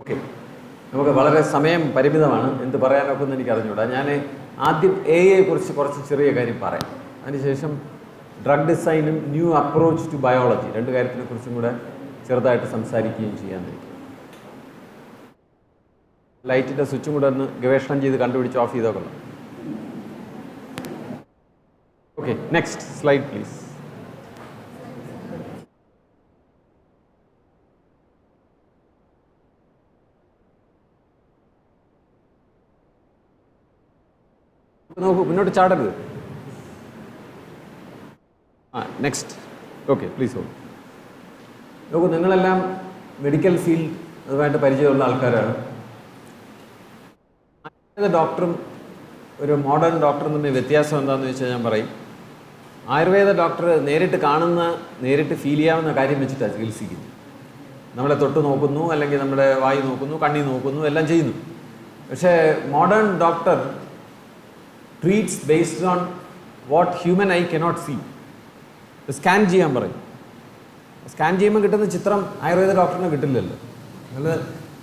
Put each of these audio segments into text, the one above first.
Okay, നമുക്ക് വളരെ സമയം പരിമിതമാണ്. എന്ത് പറയാനൊക്കെ ഒന്ന് എനിക്ക് അറിഞ്ഞുകൂടാ. ഞാൻ ആദ്യം കുറിച്ച് കുറച്ച് ചെറിയ കാര്യം പറയാം. അതിനുശേഷം ഡ്രഗ് ഡിസൈനും ന്യൂ അപ്രോച്ച് ടു ബയോളജി രണ്ട് കാര്യത്തിനെ കുറിച്ചും കൂടെ ചെറുതായിട്ട് സംസാരിക്കുകയും ചെയ്യാൻ പറ്റും. ലൈറ്റിൻ്റെ സ്വിച്ചും കൂടെ ഒന്ന് ഗവേഷണം ചെയ്ത് കണ്ടുപിടിച്ച് ഓഫ് ചെയ്തോക്കണം. Okay, next slide please. നോക്കൂ, മുന്നോട്ട് ചാടരുത്. നെക്സ്റ്റ്. Okay, please hold. നോക്കൂ, നിങ്ങളെല്ലാം മെഡിക്കൽ ഫീൽഡ് അതുമായിട്ട് പരിചയമുള്ള ആൾക്കാരാണ്. ആയുർവേദ ഡോക്ടറും ഒരു മോഡേൺ ഡോക്ടറും തമ്മിൽ വ്യത്യാസം എന്താണെന്ന് വെച്ചാൽ ഞാൻ പറയും. ആയുർവേദ ഡോക്ടർ നേരിട്ട് കാണുന്ന, നേരിട്ട് ഫീൽ ചെയ്യാവുന്ന കാര്യം വെച്ചിട്ടാണ് ചികിത്സിക്കുന്നത്. നമ്മളെ തൊട്ട് നോക്കുന്നു, അല്ലെങ്കിൽ നമ്മുടെ വായി നോക്കുന്നു, കണ്ണി നോക്കുന്നു, എല്ലാം ചെയ്യുന്നു. പക്ഷേ modern doctor treats based on what human eye cannot see. Scan ചെയ്യാൻ പറയും. സ്കാൻ ചെയ്യുമ്പോൾ കിട്ടുന്ന ചിത്രം ആയുർവേദ ഡോക്ടറിന് കിട്ടില്ലല്ലോ.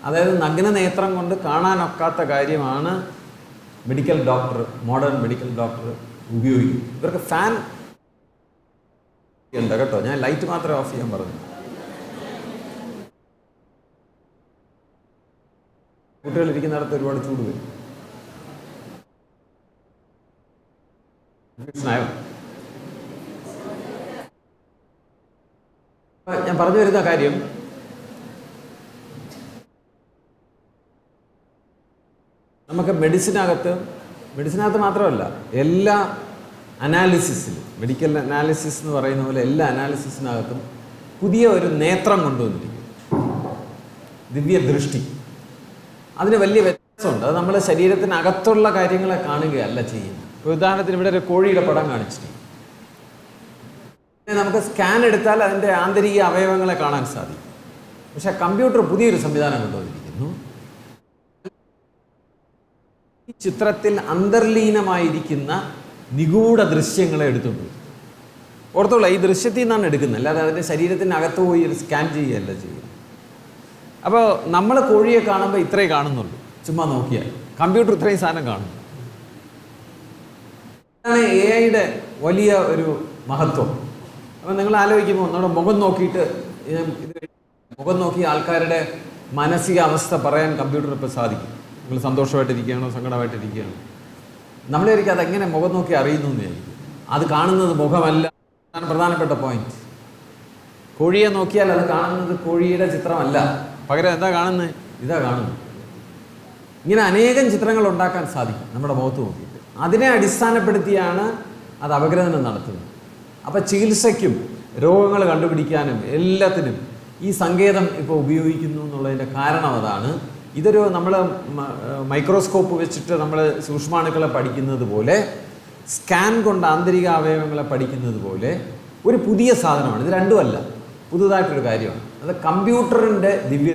അതായത് നഗ്ന നേത്രം കൊണ്ട് കാണാനൊക്കാത്ത കാര്യമാണ് medical doctor, modern medical doctor ഉപയോഗിക്കും. ഇവർക്ക് ഫാൻ ഉണ്ട് കേട്ടോ. ഞാൻ ലൈറ്റ് മാത്രമേ ഓഫ് ചെയ്യാൻ പറഞ്ഞു. കുട്ടികളിരിക്കുന്നിടത്ത് ഒരുപാട് ചൂട് വരും. ഞാൻ പറഞ്ഞു വരുന്ന കാര്യം, നമുക്ക് മെഡിസിനകത്ത് മാത്രമല്ല, എല്ലാ അനാലിസിസിലും, മെഡിക്കൽ അനാലിസിസ് എന്ന് പറയുന്ന പോലെ എല്ലാ അനാലിസിസിനകത്തും പുതിയ ഒരു നേത്രം കൊണ്ടുവന്നിരിക്കും, ദിവ്യ ദൃഷ്ടി. അതിന് വലിയ വ്യത്യാസമുണ്ട്. അത് നമ്മുടെ ശരീരത്തിനകത്തുള്ള കാര്യങ്ങളെ കാണുകയല്ല ചെയ്യുന്നത്. ഇപ്പോൾ ഉദാഹരണത്തിന് ഇവിടെ ഒരു കോഴിയുടെ പടം കാണിച്ചിട്ടുണ്ട്. നമുക്ക് സ്കാൻ എടുത്താൽ അതിൻ്റെ ആന്തരിക അവയവങ്ങളെ കാണാൻ സാധിക്കും. പക്ഷെ കമ്പ്യൂട്ടർ പുതിയൊരു സംവിധാനം കൊണ്ടുവന്നിരിക്കുന്നു. ഈ ചിത്രത്തിൽ അന്തർലീനമായിരിക്കുന്ന നിഗൂഢ ദൃശ്യങ്ങളെ എടുത്തുകൊണ്ട് ഓർത്തോളൂ, ഈ ദൃശ്യത്തിൽ നിന്നാണ് എടുക്കുന്നത്, അല്ലാതെ അതിൻ്റെ ശരീരത്തിനകത്ത് പോയി ഒരു സ്കാൻ ചെയ്യുകയല്ല ചെയ്യുന്നത്. അപ്പോൾ നമ്മൾ കോഴിയെ കാണുമ്പോൾ ഇത്രേ കാണുന്നുള്ളൂ, ചുമ്മാ നോക്കിയാൽ. കമ്പ്യൂട്ടർ ഇത്രയും സാധനം കാണുന്നു. ഇതാണ് AI വലിയ ഒരു മഹത്വം. അപ്പം നിങ്ങൾ ആലോചിക്കുമ്പോൾ നമ്മുടെ മുഖം നോക്കിയിട്ട് മുഖം നോക്കി ആൾക്കാരുടെ മാനസികാവസ്ഥ പറയാൻ കമ്പ്യൂട്ടർ ഇപ്പോൾ സാധിക്കും. നിങ്ങൾ സന്തോഷമായിട്ടിരിക്കുകയാണോ സങ്കടമായിട്ടിരിക്കുകയാണോ, നമ്മളായിരിക്കും അതെങ്ങനെ മുഖം നോക്കി അറിയുന്നു എന്നായിരിക്കും. അത് കാണുന്നത് മുഖമല്ല, അതാണ് പ്രധാനപ്പെട്ട പോയിന്റ്. കോഴിയെ നോക്കിയാൽ അത് കാണുന്നത് കോഴിയുടെ ചിത്രമല്ല, പകരം എന്താ കാണുന്നത്? ഇതാ കാണുന്നത്. ഇങ്ങനെ അനേകം ചിത്രങ്ങൾ ഉണ്ടാക്കാൻ സാധിക്കും നമ്മുടെ മുഖത്ത് നോക്കിയിട്ട്. അതിനെ അടിസ്ഥാനപ്പെടുത്തിയാണ് അത് അപഗ്രഥനം നടത്തുന്നത്. അപ്പോൾ ചികിത്സയ്ക്കും രോഗങ്ങൾ കണ്ടുപിടിക്കാനും എല്ലാത്തിനും ഈ സങ്കേതം ഇപ്പോൾ ഉപയോഗിക്കുന്നു എന്നുള്ളതിൻ്റെ കാരണം അതാണ്. ഇതൊരു നമ്മൾ മൈക്രോസ്കോപ്പ് വെച്ചിട്ട് നമ്മൾ സൂക്ഷ്മാണുക്കളെ പഠിക്കുന്നത് പോലെ, സ്കാൻ കൊണ്ട് ആന്തരിക അവയവങ്ങളെ പഠിക്കുന്നത് പോലെ ഒരു പുതിയ സാധനമാണ്. ഇത് രണ്ടുമല്ല, പുതുതായിട്ടൊരു കാര്യമാണ്. അത് കമ്പ്യൂട്ടറിൻ്റെ ദിവ്യ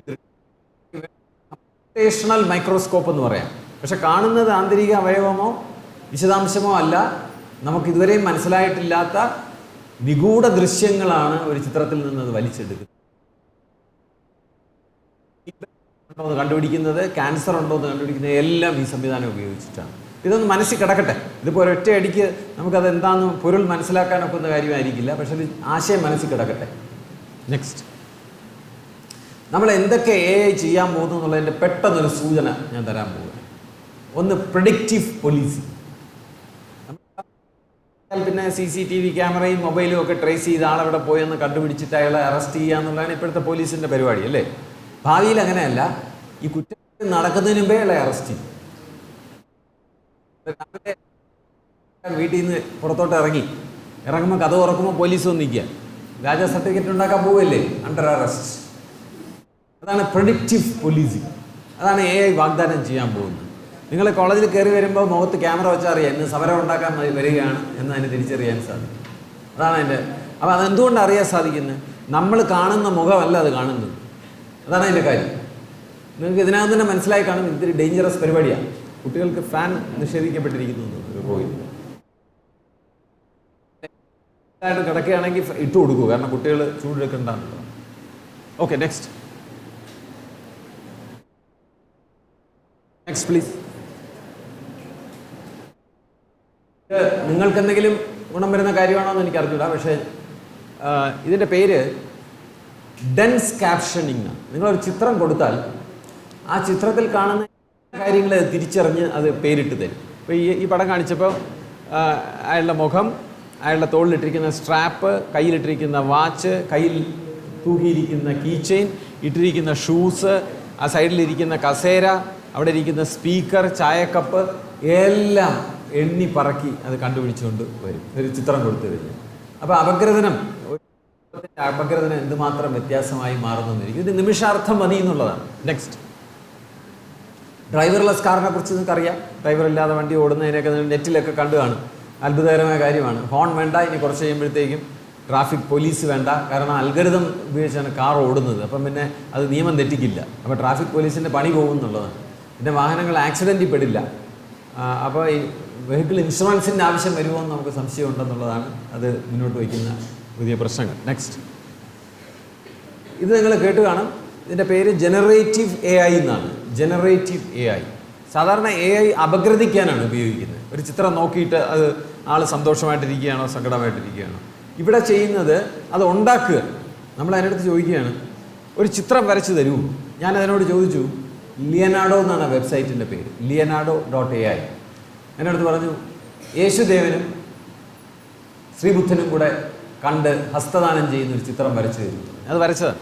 കമ്പ്യൂട്ടേഷണൽ മൈക്രോസ്കോപ്പ് എന്ന് പറയാം. പക്ഷെ കാണുന്നത് ആന്തരിക അവയവമോ വിശദാംശമോ അല്ല, നമുക്കിതുവരെയും മനസ്സിലായിട്ടില്ലാത്ത നിഗൂഢ ദൃശ്യങ്ങളാണ് ഒരു ചിത്രത്തിൽ നിന്ന് അത് വലിച്ചെടുക്കുന്നത്. ഉണ്ടോ എന്ന് കണ്ടുപിടിക്കുന്നത്, ക്യാൻസർ ഉണ്ടോ എന്ന് കണ്ടുപിടിക്കുന്നത് എല്ലാം ഈ സംവിധാനം ഉപയോഗിച്ചിട്ടാണ്. ഇതൊന്ന് മനസ്സിൽ കിടക്കട്ടെ. ഇതിപ്പോൾ ഒരൊറ്റ അടിക്ക് നമുക്കത് എന്താണെന്ന് പൊരുൾ മനസ്സിലാക്കാനൊക്കുന്ന കാര്യമായിരിക്കില്ല, പക്ഷെ ഇത് ആശയം മനസ്സിൽ കിടക്കട്ടെ. നെക്സ്റ്റ്, നമ്മൾ എന്തൊക്കെ AI ചെയ്യാൻ പോകുന്നു എന്നുള്ളതിൻ്റെ പെട്ടെന്നൊരു സൂചന ഞാൻ തരാൻ പോകുന്നു. ഒന്ന്, പ്രെഡിക്റ്റീവ് പോലീസിങ്. പിന്നെ CCTV ക്യാമറയും മൊബൈലും ഒക്കെ ട്രേസ് ചെയ്ത് ആളെവിടെ പോയെന്ന് കണ്ടുപിടിച്ചിട്ട് അയാളെ അറസ്റ്റ് ചെയ്യുക എന്നുള്ളതാണ് ഇപ്പോഴത്തെ പോലീസിൻ്റെ പരിപാടി, അല്ലേ? ഭാവിയിൽ അങ്ങനെയല്ല. ഈ കുറ്റം നടക്കുന്നതിന് മുമ്പേ അയാളെ അറസ്റ്റ് ചെയ്യും. വീട്ടിൽ നിന്ന് പുറത്തോട്ട് ഇറങ്ങുമ്പോൾ കഥ തുറക്കുമ്പോൾ പോലീസ് വന്ന് നിൽക്കുക, വ്യാജ സർട്ടിഫിക്കറ്റ് ഉണ്ടാക്കാൻ പോവല്ലേ, അണ്ടർ അറസ്റ്റ്. അതാണ് പ്രെഡിക്റ്റീവ് പോലീസിങ്. അതാണ് AI വാഗ്ദാനം ചെയ്യാൻ പോകുന്നത്. നിങ്ങൾ കോളേജിൽ കയറി വരുമ്പോൾ മുഖത്ത് ക്യാമറ വെച്ചാൽ അറിയാം ഇന്ന് സമരം ഉണ്ടാക്കാൻ വരികയാണ് എന്ന് അതിന് തിരിച്ചറിയാൻ സാധിക്കും. അതാണ് അതിൻ്റെ. അപ്പോൾ അതെന്തുകൊണ്ട് അറിയാൻ സാധിക്കുന്നത്? നമ്മൾ കാണുന്ന മുഖമല്ല അത് കാണുന്നത്. അതാണ് അതിൻ്റെ കാര്യം. നിങ്ങൾക്ക് ഇതിനകത്ത് തന്നെ മനസ്സിലായി കാണും, ഇതൊരു ഡേഞ്ചറസ് പരിപാടിയാണ്. കുട്ടികൾക്ക് ഫാൻ നിഷേധിക്കപ്പെട്ടിരിക്കുന്നു പോയി കിടക്കുകയാണെങ്കിൽ ഇട്ട് കൊടുക്കൂ, കാരണം കുട്ടികൾ ചൂടെടുക്കണ്ടെന്നുള്ളത്. Okay, next. Next please. നിങ്ങൾക്ക് എന്തെങ്കിലും ഗുണം വരുന്ന കാര്യമാണോ എന്ന് എനിക്ക് അറിഞ്ഞൂടാ. പക്ഷേ ഇതിൻ്റെ പേര് ഡെൻസ് ക്യാപ്ഷനിങ്. നിങ്ങളൊരു ചിത്രം കൊടുത്താൽ ആ ചിത്രത്തിൽ കാണുന്ന കാര്യങ്ങൾ തിരിച്ചറിഞ്ഞ് അത് പേരിട്ട് തരും. ഇപ്പോൾ ഈ പടം കാണിച്ചപ്പോൾ അയാളുടെ മുഖം, അയാളുടെ തോളിലിട്ടിരിക്കുന്ന സ്ട്രാപ്പ്, കയ്യിലിട്ടിരിക്കുന്ന വാച്ച്, കയ്യിൽ തൂക്കിയിരിക്കുന്ന കീ ചെയിൻ, ഇട്ടിരിക്കുന്ന ഷൂസ്, ആ സൈഡിലിരിക്കുന്ന കസേര, അവിടെ ഇരിക്കുന്ന സ്പീക്കർ, ചായക്കപ്പ് എല്ലാം എണ്ണി പറക്കി അത് കണ്ടുപിടിച്ചുകൊണ്ട് വരും ഒരു ചിത്രം കൊടുത്തു കഴിഞ്ഞു. അപ്പോൾ അപഗ്രഥനം എന്തുമാത്രം വ്യത്യാസമായി മാറുന്നിരിക്കും. ഇത് നിമിഷാർത്ഥം മതി എന്നുള്ളതാണ്. നെക്സ്റ്റ്, ഡ്രൈവർലെസ് കാറിനെ കുറിച്ച് നിങ്ങൾക്കറിയാം. ഡ്രൈവർ ഇല്ലാതെ വണ്ടി ഓടുന്നതിനൊക്കെ നെറ്റിലൊക്കെ കണ്ടു കാണും. അത്ഭുതകരമായ കാര്യമാണ്. ഹോൺ വേണ്ട, ഇനി കുറച്ച് കഴിയുമ്പോഴത്തേക്കും ട്രാഫിക് പോലീസ് വേണ്ട. കാരണം അൽഗരിതം ഉപയോഗിച്ചാണ് കാർ ഓടുന്നത്. അപ്പം പിന്നെ അത് നിയമം തെറ്റിക്കില്ല. അപ്പോൾ ട്രാഫിക് പോലീസിൻ്റെ പണി പോകും എന്നുള്ളതാണ്. പിന്നെ വാഹനങ്ങൾ ആക്സിഡൻറ്റിൽ പെടില്ല. അപ്പോൾ ഈ വെഹിക്കിൾ ഇൻഷുറൻസിൻ്റെ ആവശ്യം വരുമോ എന്ന് നമുക്ക് സംശയമുണ്ടെന്നുള്ളതാണ് അത് മുന്നോട്ട് വയ്ക്കുന്ന പുതിയ പ്രശ്നങ്ങൾ. നെക്സ്റ്റ്, ഇത് നിങ്ങൾ കേട്ട് കാണും. ഇതിൻ്റെ പേര് ജനറേറ്റീവ് AI എന്നാണ്. Generative AI. സാധാരണ AI അപഗ്രഥിക്കാനാണ് ഉപയോഗിക്കുന്നത്. ഒരു ചിത്രം നോക്കിയിട്ട് അത് ആൾ സന്തോഷമായിട്ടിരിക്കുകയാണോ സങ്കടമായിട്ടിരിക്കുകയാണോ. ഇവിടെ ചെയ്യുന്നത് അത് ഉണ്ടാക്കുക. നമ്മൾ അതിനടുത്ത് ചോദിക്കുകയാണ്, ഒരു ചിത്രം വരച്ച് തരൂ. ഞാനതിനോട് ചോദിച്ചു, ലിയനാർഡോ എന്നാണ് വെബ്സൈറ്റിൻ്റെ പേര്, leonardo.ai. എൻ്റെ അടുത്ത് പറഞ്ഞു, യേശുദേവനും ശ്രീബുദ്ധനും കൂടെ കണ്ട് ഹസ്തദാനം ചെയ്യുന്ന ഒരു ചിത്രം വരച്ചു തരും. അത് വരച്ചതാണ്.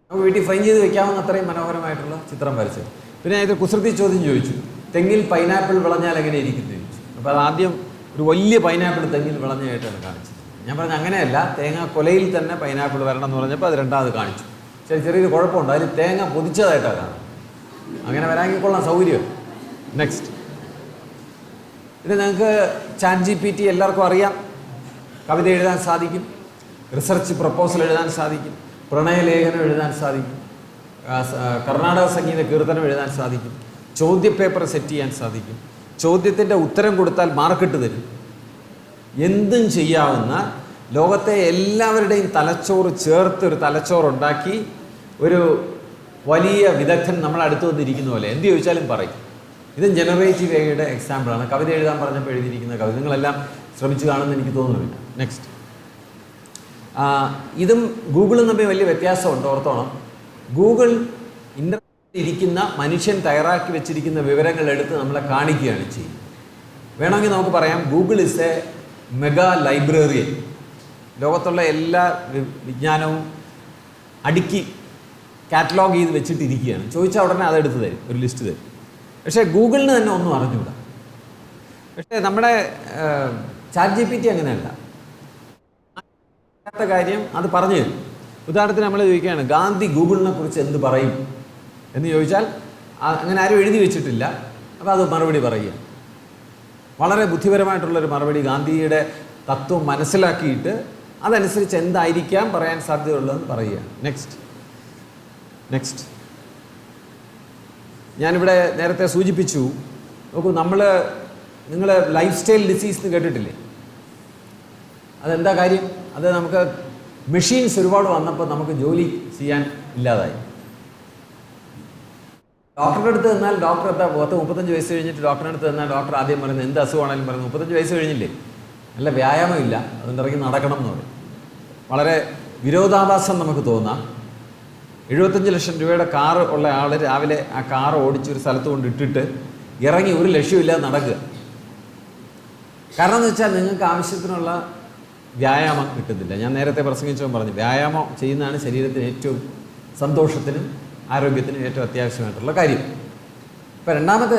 നമുക്ക് വീട്ടിൽ ഫ്രെയിം ചെയ്ത് വെക്കാവുന്ന അത്രയും മനോഹരമായിട്ടുള്ള ചിത്രം വരച്ചത്. പിന്നെ ഇത് കുസൃതി ചോദ്യം ചോദിച്ചു, തെങ്ങിൽ പൈനാപ്പിൾ വിളഞ്ഞാൽ എങ്ങനെ ഇരിക്കുന്നു ചോദിച്ചു. അപ്പോൾ അത് ആദ്യം ഒരു വലിയ പൈനാപ്പിൾ തെങ്ങിൽ വിളഞ്ഞായിട്ടാണ് കാണിച്ചത്. ഞാൻ പറഞ്ഞു അങ്ങനെയല്ല, തേങ്ങ കൊലയിൽ തന്നെ പൈനാപ്പിൾ വരണം എന്ന് പറഞ്ഞപ്പോൾ അത് രണ്ടാമത് കാണിച്ചു. ചെറിയൊരു കുഴപ്പമുണ്ട്, അതിൽ തേങ്ങ പൊതിച്ചതായിട്ടാണ് കാണുന്നത്. അങ്ങനെ വരാമെങ്കിക്കൊള്ളാം, സൗകര്യം. നെക്സ്റ്റ്, ഇത് നിങ്ങൾക്ക് ChatGPT എല്ലാവർക്കും അറിയാം. കവിത എഴുതാൻ സാധിക്കും, റിസർച്ച് പ്രപ്പോസൽ എഴുതാൻ സാധിക്കും, പ്രണയലേഖനം എഴുതാൻ സാധിക്കും, കർണാടക സംഗീത കീർത്തനം എഴുതാൻ സാധിക്കും, ചോദ്യപേപ്പർ സെറ്റ് ചെയ്യാൻ സാധിക്കും, ചോദ്യത്തിൻ്റെ ഉത്തരം കൊടുത്താൽ മാർക്കിട്ട് തരും. എന്തും ചെയ്യാവുന്ന, ലോകത്തെ എല്ലാവരുടെയും തലച്ചോറ് ചേർത്ത് ഒരു തലച്ചോറുണ്ടാക്കി ഒരു വലിയ വിദഗ്ധൻ നമ്മളടുത്ത് വന്നിരിക്കുന്ന പോലെ എന്ത് ചോദിച്ചാലും പറയും. ഇത് ജനറേറ്റീവ് AIയുടെ എക്സാമ്പിളാണ്. കവിത എഴുതാൻ പറഞ്ഞപ്പോൾ എഴുതിയിരിക്കുന്ന കവിത നിങ്ങളെല്ലാം ശ്രമിച്ചു കാണുമെന്ന് എനിക്ക് തോന്നുന്നില്ല. നെക്സ്റ്റ്, ഇതും ഗൂഗിളും തമ്മിൽ വലിയ വ്യത്യാസമുണ്ട്, ഓർത്തോണം. ഗൂഗിൾ ഇൻ്റർനെറ്റിൽ ഇരിക്കുന്ന മനുഷ്യൻ തയ്യാറാക്കി വെച്ചിരിക്കുന്ന വിവരങ്ങൾ എടുത്ത് നമ്മളെ കാണിക്കുകയാണ് ചെയ്യുന്നത്. വേണമെങ്കിൽ നമുക്ക് പറയാം, Google is A mega librarian. ലോകത്തുള്ള എല്ലാ വിജ്ഞാനവും അടുക്കി കാറ്റലോഗ് ചെയ്ത് വെച്ചിട്ടിരിക്കുകയാണ്. ചോദിച്ചാൽ ഉടനെ അതെടുത്ത് തരും, ഒരു ലിസ്റ്റ് തരും. പക്ഷേ ഗൂഗിളിന് തന്നെ ഒന്നും അറിഞ്ഞുകൂടാ. പക്ഷേ നമ്മുടെ ChatGPT അങ്ങനെയല്ല. അറിയാത്ത കാര്യം അത് പറഞ്ഞു തരും. ഉദാഹരണത്തിന് നമ്മൾ ചോദിക്കുകയാണ്, ഗാന്ധി ഗൂഗിളിനെ കുറിച്ച് എന്ത് പറയും എന്ന് ചോദിച്ചാൽ അങ്ങനെ ആരും എഴുതി വെച്ചിട്ടില്ല. അപ്പോൾ അത് മറുപടി പറയുക. വളരെ ബുദ്ധിപരമായിട്ടുള്ളൊരു മറുപടി, ഗാന്ധിയുടെ തത്വം മനസ്സിലാക്കിയിട്ട് അതനുസരിച്ച് എന്തായിരിക്കാം പറയാൻ സാധ്യതയുള്ളതെന്ന് പറയുക. നെക്സ്റ്റ്, ഞാനിവിടെ നേരത്തെ സൂചിപ്പിച്ചു, നോക്കൂ, നിങ്ങൾ ലൈഫ് സ്റ്റൈൽ ഡിസീസ് എന്ന് കേട്ടിട്ടില്ലേ? അതെന്താ കാര്യം? അത് നമുക്ക് മെഷീൻസ് ഒരുപാട് വന്നപ്പോൾ നമുക്ക് ജോലി ചെയ്യാൻ ഇല്ലാതായി. ഡോക്ടറുടെ അടുത്ത് നിന്നാൽ ഡോക്ടർ 35 വയസ്സ് കഴിഞ്ഞിട്ട് ഡോക്ടറുടെ അടുത്ത് നിന്നാൽ ഡോക്ടർ ആദ്യം പറയുന്നത് എന്ത് അസുഖമാണെങ്കിലും പറയുന്നത് 35 വയസ്സ് കഴിഞ്ഞില്ലേ, നല്ല വ്യായാമം ഇല്ല, അതുകൊണ്ട് ഇറങ്ങി നടക്കണം എന്ന് പറയും. വളരെ വിരോധാഭാസം നമുക്ക് തോന്നാം. 75 ലക്ഷം രൂപയുടെ കാറ് ഉള്ള ആൾ രാവിലെ ആ കാറ് ഓടിച്ച് ഒരു സ്ഥലത്ത് കൊണ്ട് ഇട്ടിട്ട് ഇറങ്ങി ഒരു ലക്ഷ്യമില്ലാതെ നടക്കുക. കാരണം എന്ന് വെച്ചാൽ നിങ്ങൾക്ക് ആവശ്യത്തിനുള്ള വ്യായാമം കിട്ടുന്നില്ല. ഞാൻ നേരത്തെ പ്രസംഗിച്ചപ്പോൾ പറഞ്ഞു, വ്യായാമം ചെയ്യുന്നതാണ് ശരീരത്തിന് ഏറ്റവും സന്തോഷത്തിനും ആരോഗ്യത്തിനും ഏറ്റവും അത്യാവശ്യമായിട്ടുള്ള കാര്യം. ഇപ്പോൾ രണ്ടാമത്തെ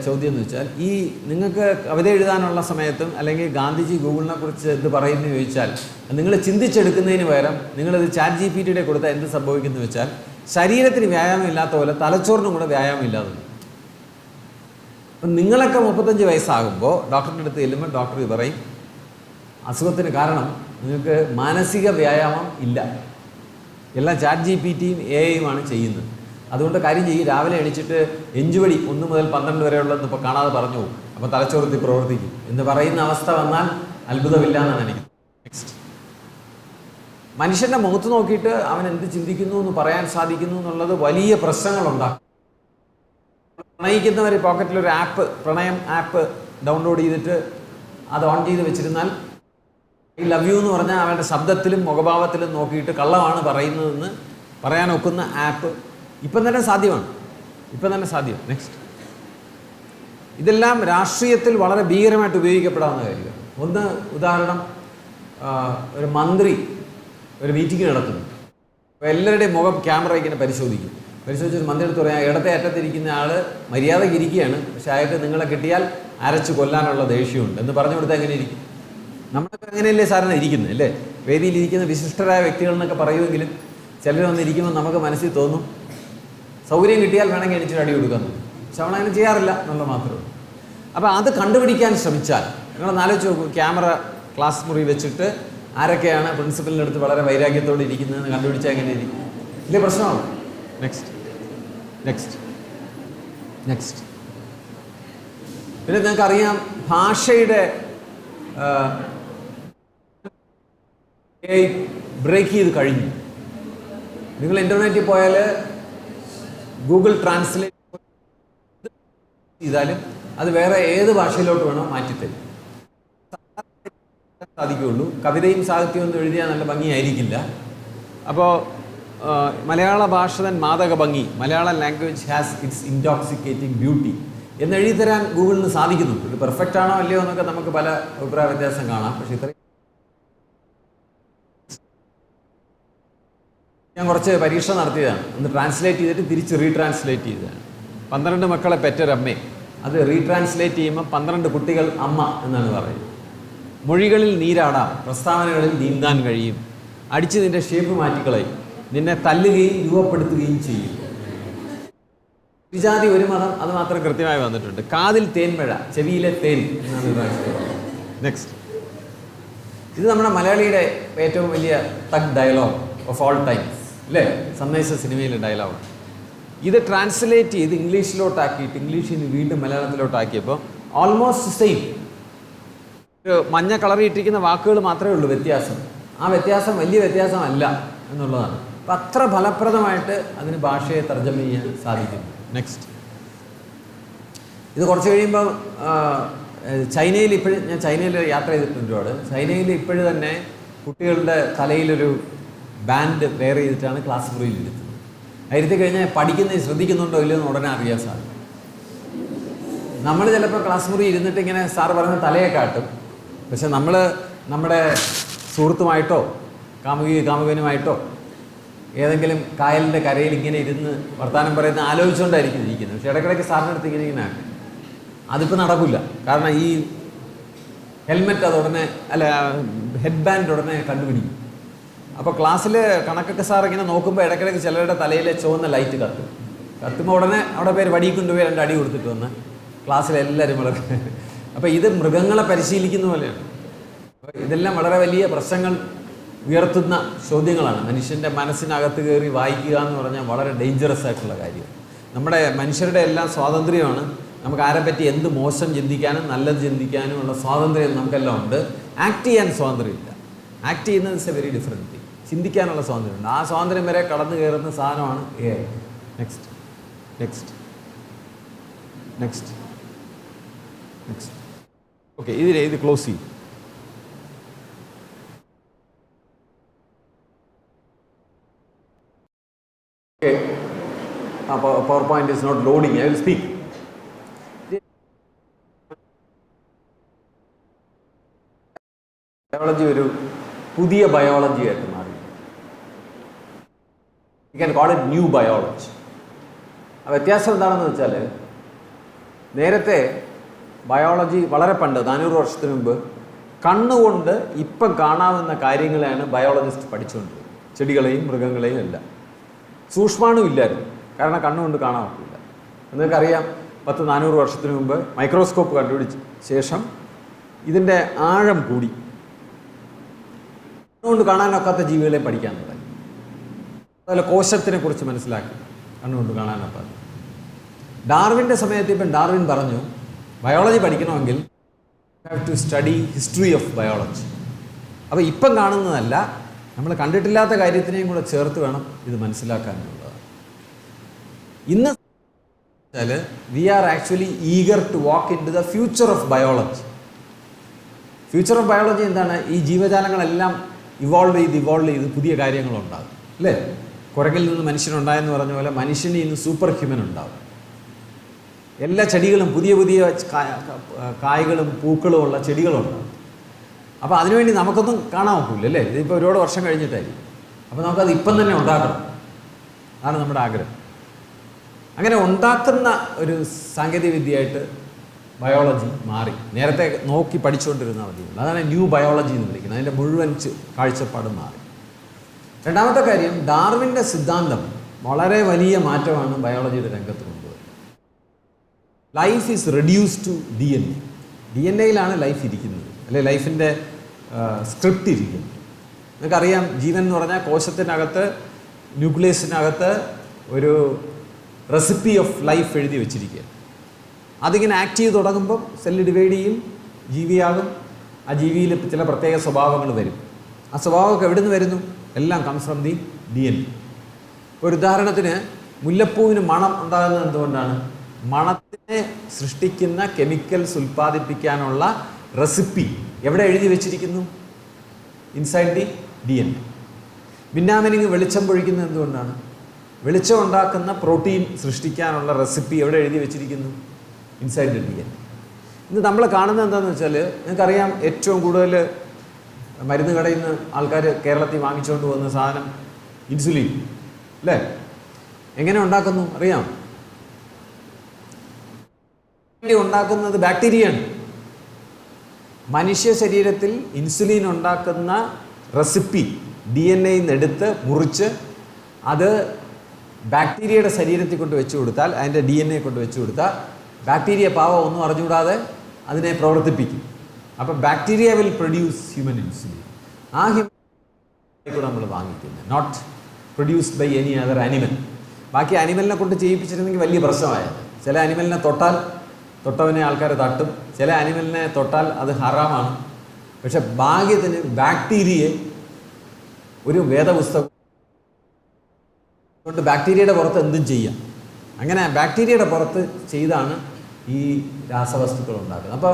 ചോദ്യം എന്ന് വെച്ചാൽ, ഈ നിങ്ങൾക്ക് കവിത എഴുതാനുള്ള സമയത്തും അല്ലെങ്കിൽ ഗാന്ധിജി ഗൂഗിളിനെ കുറിച്ച് എന്ത് പറയുന്നു ചോദിച്ചാൽ നിങ്ങൾ ചിന്തിച്ചെടുക്കുന്നതിന് പകരം നിങ്ങളിത് ChatGPTയുടെ കൊടുത്താൽ എന്ത് സംഭവിക്കുന്നു വെച്ചാൽ, ശരീരത്തിന് വ്യായാമം ഇല്ലാത്ത പോലെ തലച്ചോറിനും കൂടെ വ്യായാമം ഇല്ലാതെ. അപ്പം നിങ്ങളൊക്കെ 35 വയസ്സാകുമ്പോൾ ഡോക്ടറിൻ്റെ അടുത്ത് ചെല്ലുമ്പോൾ ഡോക്ടർ പറയും, അസുഖത്തിന് കാരണം നിങ്ങൾക്ക് മാനസിക വ്യായാമം ഇല്ല, എല്ലാം ChatGPTയും AIയുമാണ് ചെയ്യുന്നത്. അതുകൊണ്ട് കാര്യം ചെയ്യും, രാവിലെ എണീച്ചിട്ട് 5 മണി 1 മുതൽ 12 വരെയുള്ളതെന്ന് ഇപ്പോൾ കാണാതെ പറഞ്ഞു പോകും. അപ്പോൾ തലച്ചോറത്തിൽ പ്രവർത്തിക്കും എന്ന് പറയുന്ന അവസ്ഥ വന്നാൽ അത്ഭുതമില്ല എന്നാണ് എനിക്ക്. നെക്സ്റ്റ്, മനുഷ്യൻ്റെ മുഖത്ത് നോക്കിയിട്ട് അവൻ എന്ത് ചിന്തിക്കുന്നു എന്ന് പറയാൻ സാധിക്കുന്നു എന്നുള്ളത് വലിയ പ്രശ്നങ്ങളുണ്ടാക്കും. പ്രണയിക്കുന്നവർ പോക്കറ്റിലൊരു ആപ്പ്, പ്രണയം ആപ്പ് ഡൗൺലോഡ് ചെയ്തിട്ട് അത് ഓൺ ചെയ്ത് വെച്ചിരുന്നാൽ ഐ ലവ് യു എന്ന് പറഞ്ഞാൽ അവൻ്റെ ശബ്ദത്തിലും മുഖഭാവത്തിലും നോക്കിയിട്ട് കള്ളമാണ് പറയുന്നതെന്ന് പറയാൻ ഒക്കുന്ന ആപ്പ് ഇപ്പം തന്നെ സാധ്യമാണ്. നെക്സ്റ്റ്, ഇതെല്ലാം രാഷ്ട്രീയത്തിൽ വളരെ ഭീകരമായിട്ട് ഉപയോഗിക്കപ്പെടാവുന്ന കാര്യമാണ്. ഒന്ന് ഉദാഹരണം, ഒരു മന്ത്രി ഒരു മീറ്റിംഗ് നടത്തുന്നു. അപ്പോൾ എല്ലാവരുടെയും മുഖം ക്യാമറ ഇങ്ങനെ പരിശോധിച്ചിട്ട് മന്ത്രി എടുത്ത് പറയാം, ഇടത്തെ അറ്റത്തിരിക്കുന്ന ആൾ മര്യാദയ്ക്ക് ഇരിക്കുകയാണ്, പക്ഷേ അയാൾക്ക് നിങ്ങളെ കിട്ടിയാൽ അരച്ച് കൊല്ലാനുള്ള ദേഷ്യമുണ്ട് എന്ന് പറഞ്ഞു കൊടുത്താൽ എങ്ങനെ ഇരിക്കും? നമ്മളൊക്കെ അങ്ങനെയല്ലേ സാറിന് ഇരിക്കുന്നത് അല്ലേ? വേദിയിലിരിക്കുന്ന വിശിഷ്ടരായ വ്യക്തികൾ എന്നൊക്കെ പറയുമെങ്കിലും ചിലർ വന്നിരിക്കുമ്പോൾ നമുക്ക് മനസ്സിൽ തോന്നും സൗകര്യം കിട്ടിയാൽ വേണമെങ്കിൽ എണിച്ചിട്ട് അടി കൊടുക്കാൻ. പക്ഷെ അവളങ്ങനെ ചെയ്യാറില്ല എന്നുള്ള മാത്രമേ ഉള്ളൂ. അപ്പോൾ അത് കണ്ടുപിടിക്കാൻ ശ്രമിച്ചാൽ നിങ്ങളൊന്ന് ആലോചിച്ച് നോക്കൂ, ക്യാമറ ക്ലാസ് മുറി വെച്ചിട്ട് ആരൊക്കെയാണ് പ്രിൻസിപ്പലിൻ്റെ അടുത്ത് വളരെ വൈരാഗ്യത്തോടെ ഇരിക്കുന്നതെന്ന് കണ്ടുപിടിച്ചാൽ എങ്ങനെ ഇരിക്കും? വലിയ പ്രശ്നമാണ്. നെക്സ്റ്റ് പിന്നെ നിങ്ങൾക്കറിയാം, ഭാഷയുടെ ബ്രേക്ക് ചെയ്ത് കഴിഞ്ഞു. നിങ്ങൾ ഇൻ്റർനെറ്റിൽ പോയാൽ ഗൂഗിൾ ട്രാൻസ്ലേറ്റ് ചെയ്താലും അത് വേറെ ഏത് ഭാഷയിലോട്ട് വേണോ മാറ്റിത്തരും. സാധിക്കുകയുള്ളൂ. കവിതയും സാഹിത്യവും ഒന്നും എഴുതിയാൽ നല്ല ഭംഗിയായിരിക്കില്ല. അപ്പോൾ മലയാള ഭാഷ തൻ മാദക ഭംഗി, Malayalam language has it's intoxicating beauty എന്ന് എഴുതി തരാൻ ഗൂഗിളിന് സാധിക്കുന്നുണ്ട്. ഇത് പെർഫെക്റ്റ് ആണോ അല്ലയോ എന്നൊക്കെ നമുക്ക് പല അഭിപ്രായ വ്യത്യാസം കാണാം. പക്ഷേ ഇത്രയും ഞാൻ കുറച്ച് പരീക്ഷ നടത്തിയതാണ്. ഒന്ന് ട്രാൻസ്ലേറ്റ് ചെയ്തിട്ട് തിരിച്ച് റീട്രാൻസ്ലേറ്റ് ചെയ്തതാണ്. 12 മക്കളെ പെറ്റൊരമ്മേ, അത് റീട്രാൻസ്ലേറ്റ് ചെയ്യുമ്പോൾ 12 കുട്ടികൾ അമ്മ എന്നാണ് പറയുന്നത്. മൊഴികളിൽ നീരാടാം, പ്രസ്താവനകളിൽ നീന്താൻ കഴിയും, അടിച്ച് നിന്റെ ഷേപ്പ് മാറ്റിക്കളയും, നിന്നെ തല്ലുകയും രൂപപ്പെടുത്തുകയും ചെയ്യും. വിജാതി ഒരു മതം, അത് മാത്രം കൃത്യമായി വന്നിട്ടുണ്ട്. കാതിൽ തേൻമഴ, ചെവിയിലെ തേൻ എന്നാണ്. നെക്സ്റ്റ്, ഇത് നമ്മുടെ മലയാളിയുടെ ഏറ്റവും വലിയ thug dialogue of all times അല്ലേ? സന്ദേശ സിനിമയിലെ ഡയലോഗ്. ഇത് ട്രാൻസ്ലേറ്റ് ചെയ്ത് ഇംഗ്ലീഷിലോട്ടാക്കിയിട്ട് ഇംഗ്ലീഷിൽ നിന്ന് വീണ്ടും മലയാളത്തിലോട്ടാക്കിയപ്പോൾ ഓൾമോസ്റ്റ് സെയിം. ഒരു മഞ്ഞ കളറിയിട്ടിരിക്കുന്ന വാക്കുകൾ മാത്രമേ ഉള്ളൂ വ്യത്യാസം. ആ വ്യത്യാസം വലിയ വ്യത്യാസമല്ല എന്നുള്ളതാണ്. അപ്പം അത്ര ഫലപ്രദമായിട്ട് അതിന് ഭാഷയെ തർജ്ജമ ചെയ്യാൻ സാധിക്കുന്നു. നെക്സ്റ്റ്, ഇത് കുറച്ച് കഴിയുമ്പോൾ ചൈനയിൽ ഇപ്പോഴും, ഞാൻ ചൈനയിൽ യാത്ര ചെയ്തിട്ടുണ്ട് ഒരുപാട്. ചൈനയിൽ ഇപ്പോഴും തന്നെ കുട്ടികളുടെ തലയിലൊരു ബാൻഡ് വെയർ ചെയ്തിട്ടാണ് ക്ലാസ് മുറിയിൽ ഇരുത്തുന്നത്. ഇരുത്തി കഴിഞ്ഞാൽ പഠിക്കുന്നത് ശ്രദ്ധിക്കുന്നുണ്ടോ ഇല്ലയോ എന്ന് ഉടനെ അറിയാൻ സാധിക്കും. നമ്മൾ ചിലപ്പോൾ ക്ലാസ് മുറി ഇരുന്നിട്ട് ഇങ്ങനെ സാറ് പറഞ്ഞ തലയെ കാട്ടും, പക്ഷെ നമ്മൾ നമ്മുടെ സുഹൃത്തുമായിട്ടോ കാമുകനുമായിട്ടോ ഏതെങ്കിലും കായലിൻ്റെ കരയിൽ ഇങ്ങനെ ഇരുന്ന് വർത്തമാനം പറയുന്ന ആലോചിച്ചുകൊണ്ടായിരിക്കും ഇരിക്കുന്നത്. പക്ഷെ ഇടയ്ക്കിടയ്ക്ക് സാറിൻ്റെ അടുത്ത് ഇങ്ങനെ ആക്കും. അതിപ്പോൾ നടക്കില്ല. കാരണം ഈ ഹെൽമെറ്റ് അത് ഉടനെ, അല്ല ഹെഡ് ബാൻഡ് ഉടനെ കണ്ടുപിടിക്കും. അപ്പോൾ ക്ലാസ്സിൽ കണക്കൊക്കെ സാർ ഇങ്ങനെ നോക്കുമ്പോൾ ഇടയ്ക്കിടയ്ക്ക് ചിലരുടെ തലയിലെ ചുവന്ന ലൈറ്റ് കത്തുമ്പോൾ ഉടനെ അവിടെ പേര് വടി കൊണ്ടുപോയി 2 അടി കൊടുത്തിട്ട് വന്ന് ക്ലാസ്സിലെല്ലാവരും വളരെ. അപ്പോൾ ഇത് മൃഗങ്ങളെ പരിശീലിക്കുന്ന പോലെയാണ്. ഇതെല്ലാം വളരെ വലിയ പ്രശ്നങ്ങൾ ഉയർത്തുന്ന ചോദ്യങ്ങളാണ്. മനുഷ്യൻ്റെ മനസ്സിനകത്ത് കയറി വായിക്കുക എന്ന് പറഞ്ഞാൽ വളരെ ഡേഞ്ചറസ് ആയിട്ടുള്ള കാര്യം. നമ്മുടെ മനുഷ്യരുടെ എല്ലാം സ്വാതന്ത്ര്യമാണ്. നമുക്ക് ആരെപ്പറ്റി എന്ത് മോശം ചിന്തിക്കാനും നല്ലത് ചിന്തിക്കാനും ഉള്ള സ്വാതന്ത്ര്യം നമുക്കെല്ലാം ഉണ്ട്. ആക്ട് ചെയ്യാൻ സ്വാതന്ത്ര്യമില്ല. ആക്ട് ചെയ്യുന്നത് is A very different thing. ചിന്തിക്കാനുള്ള സ്വാതന്ത്ര്യമുണ്ട്. ആ സ്വാതന്ത്ര്യം വരെ കടന്നു കയറുന്ന സാധനമാണ് AI. നെക്സ്റ്റ് ഓക്കെ, ഇത് ക്ലോസ് ചെയ്യും. PowerPoint is not loading. I will speak. Biology ഒരു പുതിയ ബയോളജി ആയിട്ട് മാറി. You can call it new biology. ആ വ്യത്യാസം എന്താണെന്ന് വെച്ചാൽ, നേരത്തെ ബയോളജി വളരെ പണ്ട് 400 വർഷത്തിന് മുമ്പ് കണ്ണുകൊണ്ട് ഇപ്പം കാണാവുന്ന കാര്യങ്ങളെയാണ് ബയോളജിസ്റ്റ് പഠിച്ചുകൊണ്ടിരുന്നത്. ചെടികളെയും മൃഗങ്ങളെയും എല്ലാം. സൂക്ഷ്മാണും ഇല്ലായിരുന്നു, കാരണം കണ്ണുകൊണ്ട് കാണാൻ പറ്റില്ല. നിങ്ങൾക്കറിയാം, 400 വർഷത്തിന് മുമ്പ് മൈക്രോസ്കോപ്പ് കണ്ടുപിടിച്ച ശേഷം ഇതിൻ്റെ ആഴം കൂടി. കണ്ണുകൊണ്ട് കാണാനൊക്കാത്ത ജീവികളെ പഠിക്കാൻ തുടങ്ങി. അതുപോലെ കോശത്തിനെ കുറിച്ച് മനസ്സിലാക്കി, കണ്ണുകൊണ്ട് കാണാനൊക്കാത്ത. ഡാർവിൻ്റെ സമയത്ത് ഇപ്പം ഡാർവിൻ പറഞ്ഞു, ബയോളജി പഠിക്കണമെങ്കിൽ you have to study history of biology. അപ്പോൾ ഇപ്പം കാണുന്നതല്ല, നമ്മൾ കണ്ടിട്ടില്ലാത്ത കാര്യത്തിനെയും കൂടെ ചേർത്ത് വേണം ഇത് മനസ്സിലാക്കാനുള്ളത്. ഇന്ന് വെച്ചാൽ we are actually eager to walk into the future of biology. Future of biology എന്താണ്? ഈ ജീവജാലങ്ങളെല്ലാം ഇവോൾവ് ചെയ്ത് പുതിയ കാര്യങ്ങളുണ്ടാകും അല്ലേ? കുരങ്ങിൽ നിന്ന് മനുഷ്യനുണ്ടായെന്ന് പറഞ്ഞ പോലെ മനുഷ്യനിൽ നിന്ന് സൂപ്പർ ഹ്യൂമൻ ഉണ്ടാകും. എല്ലാ ചെടികളും പുതിയ കായ്കളും പൂക്കളും ഉള്ള ചെടികളുണ്ടാകും. അപ്പോൾ അതിനുവേണ്ടി നമുക്കൊന്നും കാണാൻ ഒക്കില്ല അല്ലേ? ഇതിപ്പോൾ ഒരുപാട് വർഷം കഴിഞ്ഞിട്ടായിരിക്കും. അപ്പോൾ നമുക്കത് ഇപ്പം തന്നെ ഉണ്ടാക്കണം, അതാണ് നമ്മുടെ ആഗ്രഹം. അങ്ങനെ ഉണ്ടാക്കുന്ന ഒരു സാങ്കേതിക വിദ്യയായിട്ട് ബയോളജി മാറി. നേരത്തെ നോക്കി പഠിച്ചുകൊണ്ടിരുന്നാൽ മതി, അതാണ് ന്യൂ ബയോളജി എന്ന് വിളിക്കുന്നത്. അതിൻ്റെ മുഴുവൻ കാഴ്ചപ്പാട് മാറി. രണ്ടാമത്തെ കാര്യം, ഡാർവിൻ്റെ സിദ്ധാന്തം വളരെ വലിയ മാറ്റമാണ് ബയോളജിയുടെ രംഗത്ത് കൊണ്ടുവരുന്നത്. Life is reduce to DNA. DNA-യിലാണ് ലൈഫ് ഇരിക്കുന്നത്, അല്ലെ? ലൈഫിൻ്റെ സ്ക്രിപ്റ്റ് ഇരിക്കുന്നത്. നിങ്ങൾക്കറിയാം, ജീവൻ എന്ന് പറഞ്ഞാൽ കോശത്തിനകത്ത്, ന്യൂക്ലിയസിനകത്ത് ഒരു റെസിപ്പി ഓഫ് ലൈഫ് എഴുതി വെച്ചിരിക്കുക. അതിങ്ങനെ ആക്ട് ചെയ്ത് തുടങ്ങുമ്പം സെല്ല് ഡിവൈഡ് ചെയ്യും, ജീവിയാകും. ആ ജീവിയിൽ ചില പ്രത്യേക സ്വഭാവങ്ങൾ വരും. ആ സ്വഭാവമൊക്കെ എവിടെ നിന്ന് വരുന്നു? എല്ലാം കംസ് ഫ്രം ദി DNA. ഒരു ഉദാഹരണത്തിന്, മുല്ലപ്പൂവിന് മണം ഉണ്ടാകുന്നത് എന്തുകൊണ്ടാണ്? മണത്തിനെ സൃഷ്ടിക്കുന്ന കെമിക്കൽസ് ഉൽപ്പാദിപ്പിക്കാനുള്ള റെസിപ്പി എവിടെ എഴുതി വെച്ചിരിക്കുന്നു? Inside the DNA. മിന്നാമിനിങ് വെളിച്ചം പൊഴിക്കുന്നത് എന്തുകൊണ്ടാണ്? വെളിച്ചം ഉണ്ടാക്കുന്ന പ്രോട്ടീൻ സൃഷ്ടിക്കാനുള്ള റെസിപ്പി എവിടെ എഴുതി വെച്ചിരിക്കുന്നു? Inside the DNA. ഇന്ന് നമ്മൾ കാണുന്നത് എന്താണെന്ന് വെച്ചാൽ, നിങ്ങൾക്കറിയാം, ഏറ്റവും കൂടുതൽ മരുന്ന് കടയിൽ നിന്ന് ആൾക്കാർ കേരളത്തിൽ വാങ്ങിച്ചുകൊണ്ട് പോകുന്ന സാധനം ഇൻസുലിൻ അല്ലേ? എങ്ങനെ ഉണ്ടാക്കുന്നു അറിയാം? ഉണ്ടാക്കുന്നത് ബാക്ടീരിയയാണ്. മനുഷ്യ ശരീരത്തിൽ ഇൻസുലിൻ ഉണ്ടാക്കുന്ന റെസിപ്പി DNA എടുത്ത് മുറിച്ച് അത് ബാക്ടീരിയയുടെ ശരീരത്തിൽ കൊണ്ട് വെച്ച് കൊടുത്താൽ, അതിൻ്റെ DNA കൊണ്ട് വെച്ച് കൊടുത്താൽ, ബാക്ടീരിയ പാവം ഒന്നും അറിഞ്ഞുകൂടാതെ അതിനെ പ്രവർത്തിപ്പിക്കും. അപ്പോൾ bacteria will produce human insulin. ആ ഹ്യൂമൻ കൂടെ നമ്മൾ വാങ്ങിക്കുന്നത്, not produced by any other animal. ബാക്കി ആനിമലിനെ കൊണ്ട് ചെയ്യിപ്പിച്ചിരുന്നെങ്കിൽ വലിയ പ്രശ്നമായത്. ചില ആനിമലിനെ തൊട്ടവനെ ആൾക്കാർ തട്ടും, ചില ആനിമലിനെ തൊട്ടാൽ അത് ഹറാമാണ്. പക്ഷെ ഭാഗ്യത്തിന് ബാക്ടീരിയയെ ഒരു വേദപുസ്തകം കൊണ്ട് ബാക്ടീരിയയുടെ പുറത്ത് എന്തും ചെയ്യാം. അങ്ങനെ ബാക്ടീരിയയുടെ പുറത്ത് ചെയ്താണ് ഈ രാസവസ്തുക്കൾ ഉണ്ടാക്കുന്നത്. അപ്പോൾ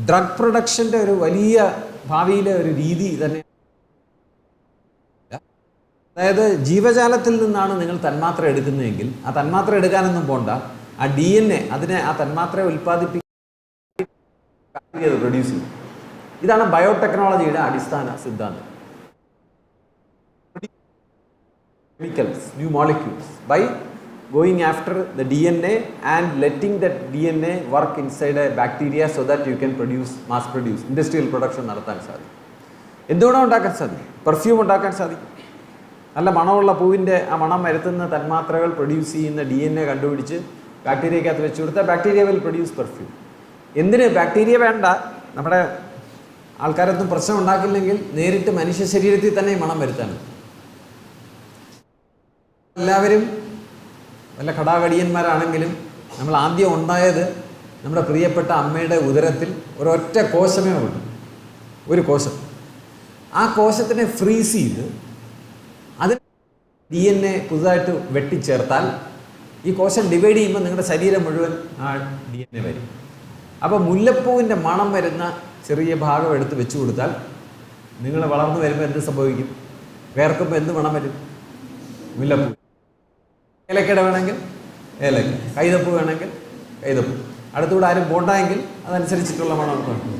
ഡ്രഗ് പ്രൊഡക്ഷൻ്റെ ഒരു വലിയ ഭാവിയിലെ ഒരു രീതി തന്നെ. അതായത് ജീവജാലത്തിൽ നിന്നാണ് നിങ്ങൾ തന്മാത്ര എടുക്കുന്നതെങ്കിൽ ആ തന്മാത്ര എടുക്കാനൊന്നും പോണ്ട, ആ DNA അതിനെ ആ തന്മാത്രയെ ഉൽപ്പാദിപ്പിക്കാൻ പ്രൊഡ്യൂസ് ചെയ്യും. ഇതാണ് ബയോടെക്നോളജിയുടെ അടിസ്ഥാന സിദ്ധാന്തം. Chemicals, new molecules, by going after the DNA and letting that DNA work inside a bacteria so that you can mass produce, industrial production നടത്താൻ സാധിക്കും. എന്തുകൊണ്ടാണ് ഉണ്ടാക്കാൻ സാധിക്കും? പെർഫ്യൂം ഉണ്ടാക്കാൻ സാധിക്കും. നല്ല മണമുള്ള പൂവിൻ്റെ ആ മണം വരുത്തുന്ന തന്മാത്രകൾ പ്രൊഡ്യൂസ് ചെയ്യുന്ന DNA കണ്ടുപിടിച്ച് ബാക്ടീരിയക്കകത്ത് വെച്ച് കൊടുത്താൽ ബാക്ടീരിയ വിൽ പ്രൊഡ്യൂസ് പെർഫ്യൂം. എന്തിന്? ബാക്ടീരിയ വേണ്ട, നമ്മുടെ ആൾക്കാരൊന്നും പ്രശ്നം ഉണ്ടാക്കില്ലെങ്കിൽ നേരിട്ട് മനുഷ്യ ശരീരത്തിൽ തന്നെ മണം വരുത്താൻ. എല്ലാവരും വല്ല കടാകടിയന്മാരാണെങ്കിലും നമ്മൾ ആദ്യം ഉണ്ടായത് നമ്മുടെ പ്രിയപ്പെട്ട അമ്മയുടെ ഉദരത്തിൽ ഒരൊറ്റ കോശമേ ഉള്ളൂ, ഒരു കോശം. ആ കോശത്തിനെ ഫ്രീസ് ചെയ്ത് അതിന് DNA പുതുതായിട്ട് വെട്ടിച്ചേർത്താൽ ഈ കോശം ഡിവൈഡ് ചെയ്യുമ്പോൾ നിങ്ങളുടെ ശരീരം മുഴുവൻ ആ DNA വരും. അപ്പോൾ മുല്ലപ്പൂവിൻ്റെ മണം വരുന്ന ചെറിയ ഭാഗം എടുത്ത് വെച്ച് കൊടുത്താൽ നിങ്ങൾ വളർന്നു വരുമ്പോൾ എന്ത് സംഭവിക്കും? വേർക്കുമ്പോൾ എന്ത് മണം വരും? മുല്ലപ്പൂ. ഏലക്കട വേണമെങ്കിൽ ഏലക്ക, കൈതപ്പൂ വേണമെങ്കിൽ കൈതപ്പൂ. അടുത്തുകൂടെ ആരും പോണ്ടായെങ്കിൽ അതനുസരിച്ചിട്ടുള്ള മണം കാണും.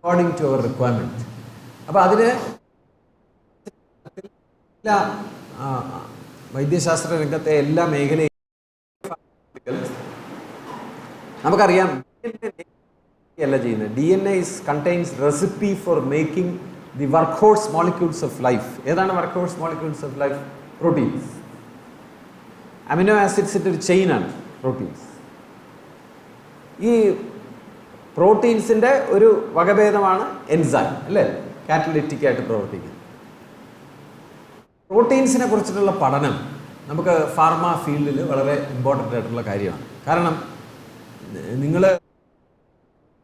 According to our requirement. അപ്പോൾ അതിന് വൈദ്യശാസ്ത്ര രംഗത്തെ എല്ലാ മേഖലയും നമുക്കറിയാം. അല്ല ചെയ്യുന്നത്. DNA contains recipe for making the workhorse molecules of life. ഏതാണ് workhorse molecules of life? Proteins. Amino ആസിഡ്സിൻ്റെ ഒരു ചെയിനാണ് പ്രോട്ടീൻസ്. ഈ പ്രോട്ടീൻസിൻ്റെ ഒരു വകഭേദമാണ് എൻസൈം അല്ലേ? കാറ്റലിറ്റിക് ആയിട്ട് പ്രവർത്തിക്കുന്നത്. പ്രോട്ടീൻസിനെ കുറിച്ചിട്ടുള്ള പഠനം നമുക്ക് ഫാർമ ഫീൽഡിൽ വളരെ ഇമ്പോർട്ടൻ്റ് ആയിട്ടുള്ള കാര്യമാണ്. കാരണം നിങ്ങൾ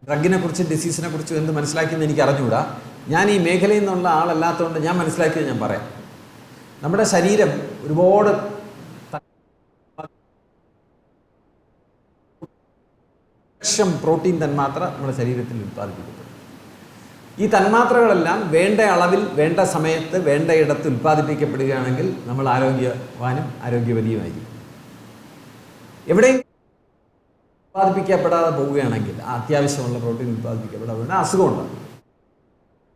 ഡ്രഗിനെ കുറിച്ച് ഡിസീസിനെ കുറിച്ചും എന്ത് മനസ്സിലാക്കിയെന്ന് എനിക്ക് അറിഞ്ഞുകൂടാ. ഞാൻ ഈ മേഖലയിൽ നിന്നുള്ള ആളല്ലാത്തതുകൊണ്ട് ഞാൻ മനസ്സിലാക്കിയത് ഞാൻ പറയാം. നമ്മുടെ ശരീരം ഒരുപാട് പ്രോട്ടീൻ തന്മാത്ര നമ്മുടെ ശരീരത്തിൽ ഉൽപ്പാദിപ്പിക്കപ്പെടും. ഈ തന്മാത്രകളെല്ലാം വേണ്ട അളവിൽ വേണ്ട സമയത്ത് വേണ്ട ഇടത്ത് ഉൽപ്പാദിപ്പിക്കപ്പെടുകയാണെങ്കിൽ നമ്മൾ ആരോഗ്യവാനും ആരോഗ്യവതിയുമായിരിക്കും. എവിടെയും ഉൽപ്പാദിപ്പിക്കപ്പെടാതെ പോവുകയാണെങ്കിൽ അത്യാവശ്യമുള്ള പ്രോട്ടീൻ ഉൽപ്പാദിപ്പിക്കപ്പെടാതെ അസുഖം ഉണ്ടാകും.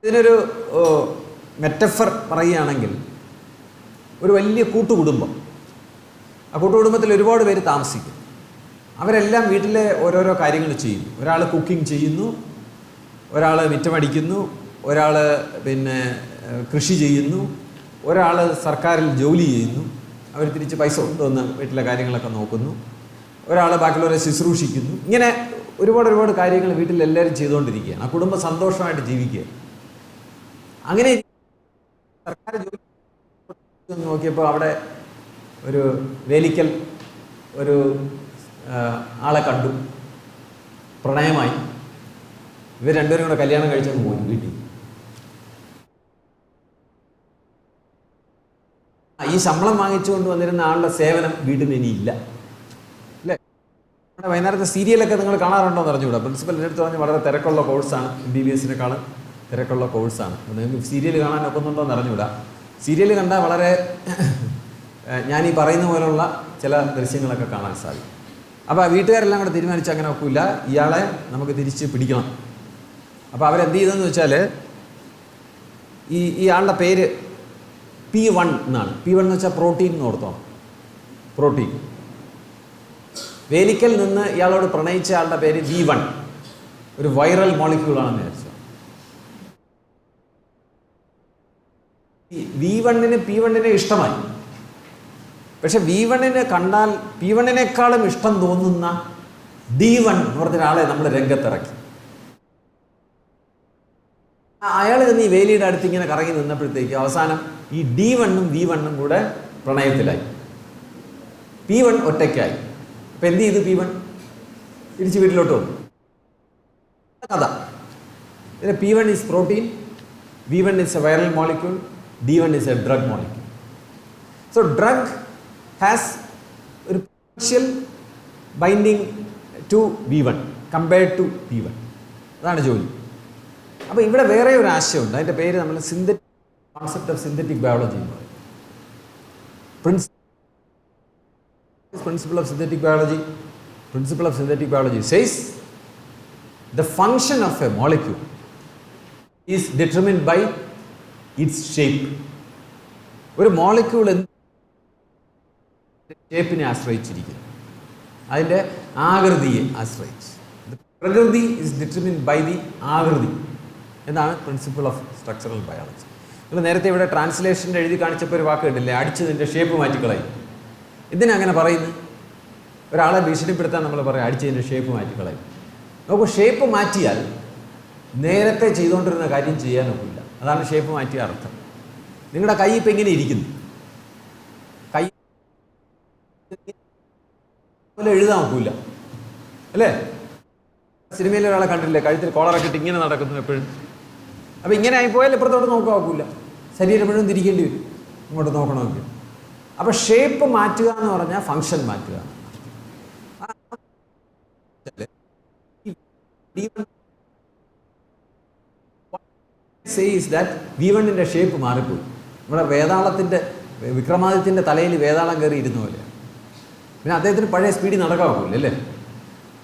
ഇതിനൊരു മെറ്റഫർ പറയുകയാണെങ്കിൽ ഒരു വലിയ കൂട്ടുകുടുംബം, ആ കൂട്ടുകുടുംബത്തിൽ ഒരുപാട് പേര് താമസിക്കും. അവരെല്ലാം വീട്ടിലെ ഓരോരോ കാര്യങ്ങൾ ചെയ്യുന്നു. ഒരാൾ കുക്കിംഗ് ചെയ്യുന്നു, ഒരാൾ മിറ്റമടിക്കുന്നു, ഒരാൾ കൃഷി ചെയ്യുന്നു, ഒരാൾ സർക്കാരിൽ ജോലി ചെയ്യുന്നു, അവർ തിരിച്ച് പൈസ കൊണ്ടുവന്ന് വീട്ടിലെ കാര്യങ്ങളൊക്കെ നോക്കുന്നു, ഒരാൾ ബാക്കിയുള്ളവരെ ശുശ്രൂഷിക്കുന്നു. ഇങ്ങനെ ഒരുപാട് കാര്യങ്ങൾ വീട്ടിലെല്ലാവരും ചെയ്തുകൊണ്ടിരിക്കുകയാണ്. ആ കുടുംബം സന്തോഷമായിട്ട് ജീവിക്കുക. അങ്ങനെ സർക്കാർ ജോലി നോക്കിയപ്പോൾ അവിടെ ഒരു വേലിക്കൽ ഒരു ആളെ കണ്ടു, പ്രണയമായി. ഇവർ രണ്ടുപേരും കൂടെ കല്യാണം കഴിച്ചങ്ങ് പോയി വീട്ടിൽ. ഈ ശമ്പളം വാങ്ങിച്ചുകൊണ്ട് വന്നിരുന്ന ആളുടെ സേവനം വീട്ടിൽ ഇനിയില്ല, അല്ലേ? നമ്മുടെ വൈകുന്നേരത്തെ സീരിയലൊക്കെ നിങ്ങൾ കാണാറുണ്ടോ എന്ന് അറിഞ്ഞുകൂടാ. പ്രിൻസിപ്പൽ എൻ്റെ അടുത്ത് പറഞ്ഞ് വളരെ തിരക്കുള്ള കോഴ്സാണ്, MBBS-നെക്കാളും തിരക്കുള്ള കോഴ്സാണ്. നിങ്ങൾക്ക് സീരിയൽ കാണാൻ ഒക്കുന്നുണ്ടോ എന്ന് അറിഞ്ഞുകൂടാ. സീരിയൽ കണ്ടാൽ വളരെ ഞാനീ പറയുന്ന പോലുള്ള ചില ദൃശ്യങ്ങളൊക്കെ കാണാൻ സാധിക്കും. അപ്പോൾ വീട്ടുകാരെല്ലാം കൂടെ തീരുമാനിച്ച് അങ്ങനെ ഒക്കില്ല, ഇയാളെ നമുക്ക് തിരിച്ച് പിടിക്കണം. അപ്പോൾ അവരെന്ത് ചെയ്തെന്ന് വെച്ചാൽ ഈ ആളുടെ പേര് P1 എന്നാണ്. P1 എന്ന് വെച്ചാൽ പ്രോട്ടീൻ എന്ന് ഓർത്തോണം. പ്രോട്ടീൻ. വേലിക്കൽ നിന്ന് ഇയാളോട് പ്രണയിച്ച ആളുടെ പേര് V1, ഒരു വൈറൽ മോളിക്യൂളാണെന്ന് വിചാരിച്ചു. V1-ന് P1-നെ ഇഷ്ടമായി. പക്ഷെ V1-നെ കണ്ടാൽ P1-നേക്കാളും ഇഷ്ടം തോന്നുന്ന D1 എന്ന് പറഞ്ഞ ഒരാളെ നമ്മൾ രംഗത്തിറക്കി. അയാൾ നിന്ന് ഈ വേലിയുടെ അടുത്ത് ഇങ്ങനെ കറങ്ങി നിന്നപ്പോഴത്തേക്ക് അവസാനം ഈ D1-ഉം V1-ഉം കൂടെ പ്രണയത്തിലായി. P1 ഒറ്റയ്ക്കായി. അപ്പം എന്ത് ചെയ്തു? P1 തിരിച്ച് വീട്ടിലോട്ട് വന്നു. കഥ ഇതിന് P1 is protein, V1 is a viral molecule, D1 is a drug molecule. So drug has a potential binding to V1 compared to P1. അതാണ് ജോലി. അപ്പോൾ ഇവിടെ വേറെ ഒരു ആശയമുണ്ട്. അതിൻ്റെ പേര് നമ്മൾ കോൺസെപ്റ്റ് ഓഫ് സിന്തറ്റിക് ബയോളജി എന്ന് പറയും. Principle of synthetic biology says the function of a molecule is determined by its shape. ഒരു മോളിക്യൂൾ ഷേപ്പിനെ ആശ്രയിച്ചിരിക്കുന്നു, അതിൻ്റെ ആകൃതിയെ ആശ്രയിച്ച്. പ്രകൃതി ഇസ് ഡിറ്റർമിൻഡ് ബൈ ദി ആകൃതി എന്നാണ് പ്രിൻസിപ്പിൾ ഓഫ് സ്ട്രക്ചറൽ ബയോളജി. നിങ്ങൾ നേരത്തെ ഇവിടെ ട്രാൻസ്ലേഷൻ്റെ എഴുതി കാണിച്ചപ്പോൾ ഒരു വാക്ക് കണ്ടില്ലേ, അടിച്ചതിൻ്റെ ഷേപ്പ് മാറ്റിക്കളയും. എന്തിനങ്ങനെ പറയുന്നത്? ഒരാളെ ഭീഷണിപ്പെടുത്താൻ നമ്മൾ പറയും അടിച്ചതിൻ്റെ ഷേപ്പ് മാറ്റിക്കളയും. നമുക്ക് ഷേപ്പ് മാറ്റിയാൽ നേരത്തെ ചെയ്തുകൊണ്ടിരുന്ന കാര്യം ചെയ്യാനൊക്കില്ല. അതാണ് ഷേപ്പ് മാറ്റിയ അർത്ഥം. നിങ്ങളുടെ കൈ ഇപ്പം ഇങ്ങനെ ഇരിക്കുന്നു, കൈ എഴുതാൻ നോക്കില്ല, അല്ലേ? സിനിമയിൽ ഒരാളെ കണ്ടില്ലേ, കഴുത്തിൽ കോളറൊക്കെ ഇട്ട് ഇങ്ങനെ നടക്കുന്നു എപ്പോഴും. അപ്പം ഇങ്ങനെ ആയിപ്പോയാൽ ഇപ്പുറത്തോട്ട് നോക്കാൻ നോക്കില്ല, ശരീരം എപ്പോഴും തിരിക്കേണ്ടി വരും ഇങ്ങോട്ട് നോക്കണമെങ്കിൽ. അപ്പം ഷേപ്പ് മാറ്റുക എന്ന് പറഞ്ഞാൽ ഫങ്ഷൻ മാറ്റുക. സേസ് ദാറ്റ് V1-ന്റെ ഷേപ്പ് മാറിപ്പോയി. നമ്മുടെ വേതാളത്തിൻ്റെ വിക്രമാദിത്യൻ്റെ തലയിൽ വേതാളം കയറി ഇരുന്ന പോലെ. പിന്നെ അദ്ദേഹത്തിന് പഴയ സ്പീഡിൽ നടക്കാവില്ല, അല്ലേ?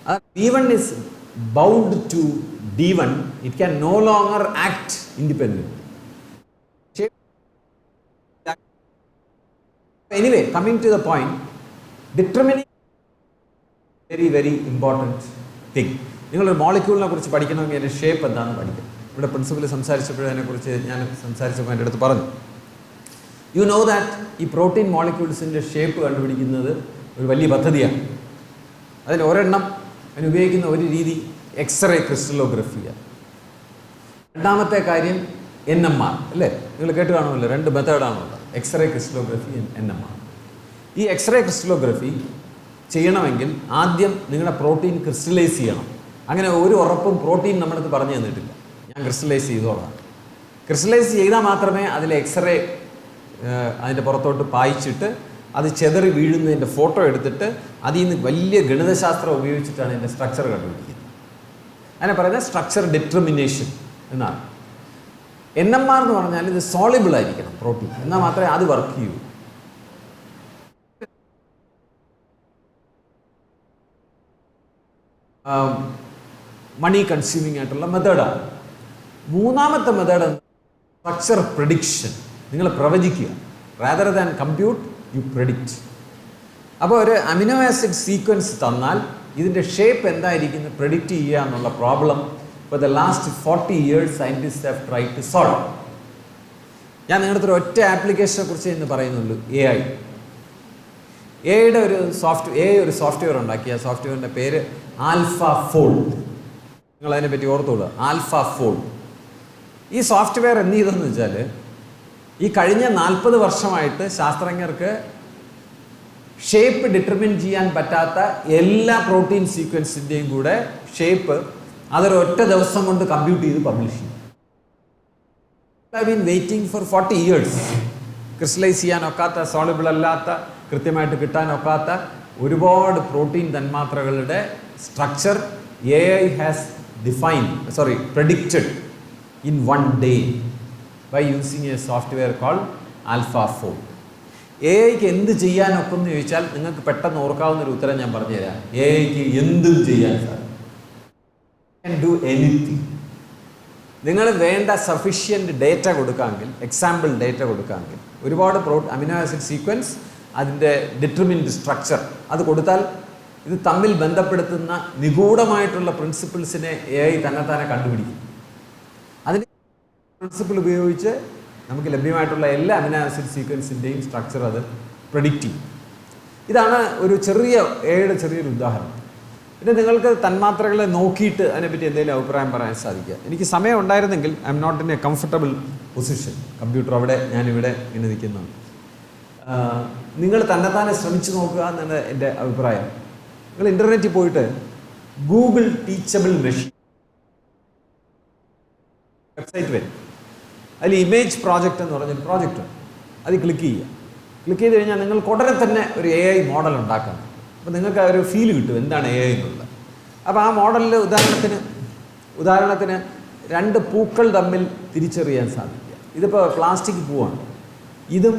അത് V1 is bound to D1, it can no longer act independently. Anyway, coming to the point, determining very important thing. നിങ്ങളൊരു മോളിക്യൂളിനെ കുറിച്ച് പഠിക്കണമെങ്കിൽ അതിൻ്റെ ഷേപ്പ് എന്താണെന്ന് പഠിക്കും. ഇവിടെ പ്രിൻസിപ്പൽ സംസാരിച്ചപ്പോഴും അതിനെക്കുറിച്ച് ഞാൻ സംസാരിച്ചപ്പോൾ എൻ്റെ അടുത്ത് പറഞ്ഞു, യു നോ ദാറ്റ് ഈ പ്രോട്ടീൻ മോളിക്യൂൾസിൻ്റെ ഷേപ്പ് കണ്ടുപിടിക്കുന്നത് ഒരു വലിയ പദ്ധതിയാണ്. അതിന് ഒരെണ്ണം അതിനുപയോഗിക്കുന്ന ഒരു രീതി എക്സ്റേ ക്രിസ്റ്റലോഗ്രഫിയാണ്. രണ്ടാമത്തെ കാര്യം NMR, അല്ലേ? നിങ്ങൾ കേട്ട് കാണുമല്ലോ, 2 മെത്തേഡാണുള്ളത്, എക്സ്റേ ക്രിസ്റ്റലോഗ്രഫി, NMR. ഈ എക്സ്റേ ക്രിസ്റ്റലോഗ്രഫി ചെയ്യണമെങ്കിൽ ആദ്യം നിങ്ങളുടെ പ്രോട്ടീൻ ക്രിസ്റ്റലൈസ് ചെയ്യണം. അങ്ങനെ ഒരു ഉറപ്പും പ്രോട്ടീൻ നമ്മളടുത്ത് പറഞ്ഞു തന്നിട്ടില്ല. ഞാൻ ക്രിസ്റ്റലൈസ് ചെയ്തോളാം. ക്രിസ്റ്റലൈസ് ചെയ്താൽ മാത്രമേ അതിൽ എക്സ്റേ അതിൻ്റെ പുറത്തോട്ട് പായിച്ചിട്ട് അത് ചെതറി വീഴുന്നതിൻ്റെ ഫോട്ടോ എടുത്തിട്ട് അതിൽ നിന്ന് വലിയ ഗണിതശാസ്ത്രം ഉപയോഗിച്ചിട്ടാണ് ഇതിൻ്റെ സ്ട്രക്ചർ കണ്ടുപിടിക്കുന്നത്. അങ്ങനെ പറയുന്നത് സ്ട്രക്ചർ ഡിറ്റർമിനേഷൻ എന്നാണ്. NMR എന്ന് പറഞ്ഞാൽ ഇത് സോളിബിൾ ആയിരിക്കണം പ്രോട്ടീൻ, എന്നാൽ മാത്രമേ അത് വർക്ക് ചെയ്യൂ. മണി കൺസ്യൂമിങ് ആയിട്ടുള്ള മെത്തേഡാണ്. മൂന്നാമത്തെ മെത്തേഡ് സ്ട്രക്ചർ പ്രെഡിക്ഷൻ. നിങ്ങൾ പ്രവചിക്കുക. Rather than compute, you predict. അപ്പോൾ ഒരു അമിനോ ആസിഡ് സീക്വൻസ് തന്നാൽ ഇതിൻ്റെ ഷേപ്പ് എന്തായിരിക്കും പ്രെഡിക്റ്റ് ചെയ്യുക എന്നുള്ള problem for the last 40 years scientist have try to solve. ഞാൻ നിങ്ങളുടെ ഒരു ഒറ്റ ആപ്ലിക്കേഷനെ കുറിച്ച് ഇന്ന് പറയുന്നുള്ളൂ. AI ഒരു സോഫ്റ്റ്വെയർ ഉണ്ടാക്കി. ആ സോഫ്റ്റ്വെയറിൻ്റെ പേര് AlphaFold. നിങ്ങൾ അതിനെപ്പറ്റി ഓർത്തോളൂ, AlphaFold. ഈ സോഫ്റ്റ്വെയർ എന്ത് ചെയ്തെന്ന് വെച്ചാൽ, ഈ കഴിഞ്ഞ 40 വർഷമായിട്ട് ശാസ്ത്രജ്ഞർക്ക് ഷേപ്പ് ഡിറ്റർമിൻ ചെയ്യാൻ പറ്റാത്ത എല്ലാ പ്രോട്ടീൻ സീക്വൻസിൻ്റെയും കൂടെ ഷേപ്പ് അതൊരൊറ്റ ദിവസം കൊണ്ട് കമ്പ്യൂട്ട് ചെയ്ത് പബ്ലിഷ് ചെയ്യും. I been waiting for 40 years. Crystallise ചെയ്യാനൊക്കാത്ത, സോളിബിൾ അല്ലാത്ത, കൃത്യമായിട്ട് കിട്ടാനൊക്കാത്ത ഒരുപാട് പ്രോട്ടീൻ തന്മാത്രകളുടെ structure AI has predicted in one day by using a software called AlphaFold. AIക്ക് എന്ത് ചെയ്യാനൊക്കെ എന്ന് ചോദിച്ചാൽ നിങ്ങൾക്ക് പെട്ടെന്ന് ഓർക്കാവുന്നൊരു ഉത്തരം ഞാൻ പറഞ്ഞുതരാം. AIക്ക് എന്തും ചെയ്യാൻ സാധിക്കും. Can do anything. നിങ്ങൾ വേണ്ട സഫിഷ്യൻറ്റ് ഡേറ്റ കൊടുക്കാമെങ്കിൽ, എക്സാമ്പിൾ ഡേറ്റ കൊടുക്കാമെങ്കിൽ, ഒരുപാട് അമിനോ ആസിഡ് സീക്വൻസ്, അതിൻ്റെ ഡിറ്റർമിൻഡ് സ്ട്രക്ചർ അത് കൊടുത്താൽ ഇത് തമ്മിൽ ബന്ധപ്പെടുത്തുന്ന നിഗൂഢമായിട്ടുള്ള പ്രിൻസിപ്പിൾസിനെ AI തന്നെത്താനെ കണ്ടുപിടിക്കും. അതിന് പ്രിൻസിപ്പിൾ ഉപയോഗിച്ച് നമുക്ക് ലഭ്യമായിട്ടുള്ള എല്ലാ അമിനോ ആസിഡ് സീക്വൻസിൻ്റെയും സ്ട്രക്ചർ അത് പ്രെഡിക്റ്റ് ചെയ്യും. ഇതാണ് ഒരു AIയുടെ ചെറിയൊരു ഉദാഹരണം. പിന്നെ നിങ്ങൾക്ക് തന്മാത്രകളെ നോക്കിയിട്ട് അതിനെപ്പറ്റി എന്തെങ്കിലും അഭിപ്രായം പറയാൻ സാധിക്കുക. എനിക്ക് സമയം ഉണ്ടായിരുന്നെങ്കിൽ I'm not in a comfortable position. Computer അവിടെ, ഞാനിവിടെ ഇങ്ങനെ നിൽക്കുന്നതാണ്. നിങ്ങൾ തന്നെത്താനെ ശ്രമിച്ചു നോക്കുക എന്നാണ് എൻ്റെ അഭിപ്രായം. നിങ്ങൾ ഇൻ്റർനെറ്റിൽ പോയിട്ട് ഗൂഗിൾ ടീച്ചബിൾ മെഷീൻ വെബ്സൈറ്റ് വരും. അതിൽ ഇമേജ് പ്രോജക്റ്റ് എന്ന് പറഞ്ഞൊരു പ്രോജക്റ്റ് ഉണ്ട്. അത് ക്ലിക്ക് ചെയ്യുക. ക്ലിക്ക് ചെയ്ത് കഴിഞ്ഞാൽ നിങ്ങൾക്ക് ഉടനെ തന്നെ ഒരു AI മോഡൽ ഉണ്ടാക്കണം. അപ്പോൾ നിങ്ങൾക്ക് ആ ഒരു ഫീൽ കിട്ടും എന്താണ് AI എന്നുള്ളത്. അപ്പോൾ ആ മോഡലിൽ ഉദാഹരണത്തിന് 2 പൂക്കൾ തമ്മിൽ തിരിച്ചറിയാൻ സാധിക്കുക. ഇതിപ്പോൾ പ്ലാസ്റ്റിക് പൂവാണ്. ഇതും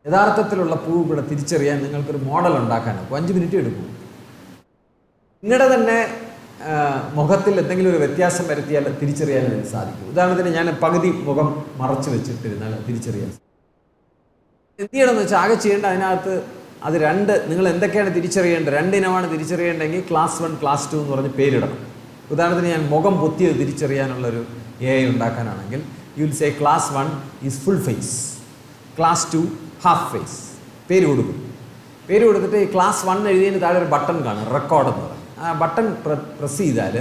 യഥാർത്ഥത്തിലുള്ള പൂവ് കൂടെ തിരിച്ചറിയാൻ നിങ്ങൾക്കൊരു മോഡൽ ഉണ്ടാക്കാനാകും. 5 മിനിറ്റ് എടുക്കും. നിങ്ങളുടെ തന്നെ മുഖത്തിൽ എന്തെങ്കിലും ഒരു വ്യത്യാസം വരുത്തിയാൽ തിരിച്ചറിയാൻ അതിന് സാധിക്കും. ഉദാഹരണത്തിന് ഞാൻ പകുതി മുഖം മറച്ചു വെച്ചിട്ടിരുന്നാൽ തിരിച്ചറിയാൻ എന്ത് ചെയ്യണമെന്ന് വെച്ചാൽ ആകെ ചെയ്യേണ്ട അതിനകത്ത് അത് 2 നിങ്ങൾ എന്തൊക്കെയാണ് തിരിച്ചറിയേണ്ടത്, 2 ഇനമാണ് തിരിച്ചറിയേണ്ടെങ്കിൽ Class 1 Class 2 എന്ന് പറഞ്ഞ് പേരിടണം. ഉദാഹരണത്തിന് ഞാൻ മുഖം പൊത്തിയത് തിരിച്ചറിയാനുള്ളൊരു AI ഉണ്ടാക്കാനാണെങ്കിൽ you will say Class 1 is full face, Class 2 half face. പേര് കൊടുക്കും. പേര് കൊടുത്തിട്ട് ഈ Class 1 എഴുതിയതിന് താഴെ ഒരു ബട്ടൺ കാണും, റെക്കോർഡ് എന്ന് പറയും. ആ ബട്ടൺ പ്രസ് ചെയ്താൽ,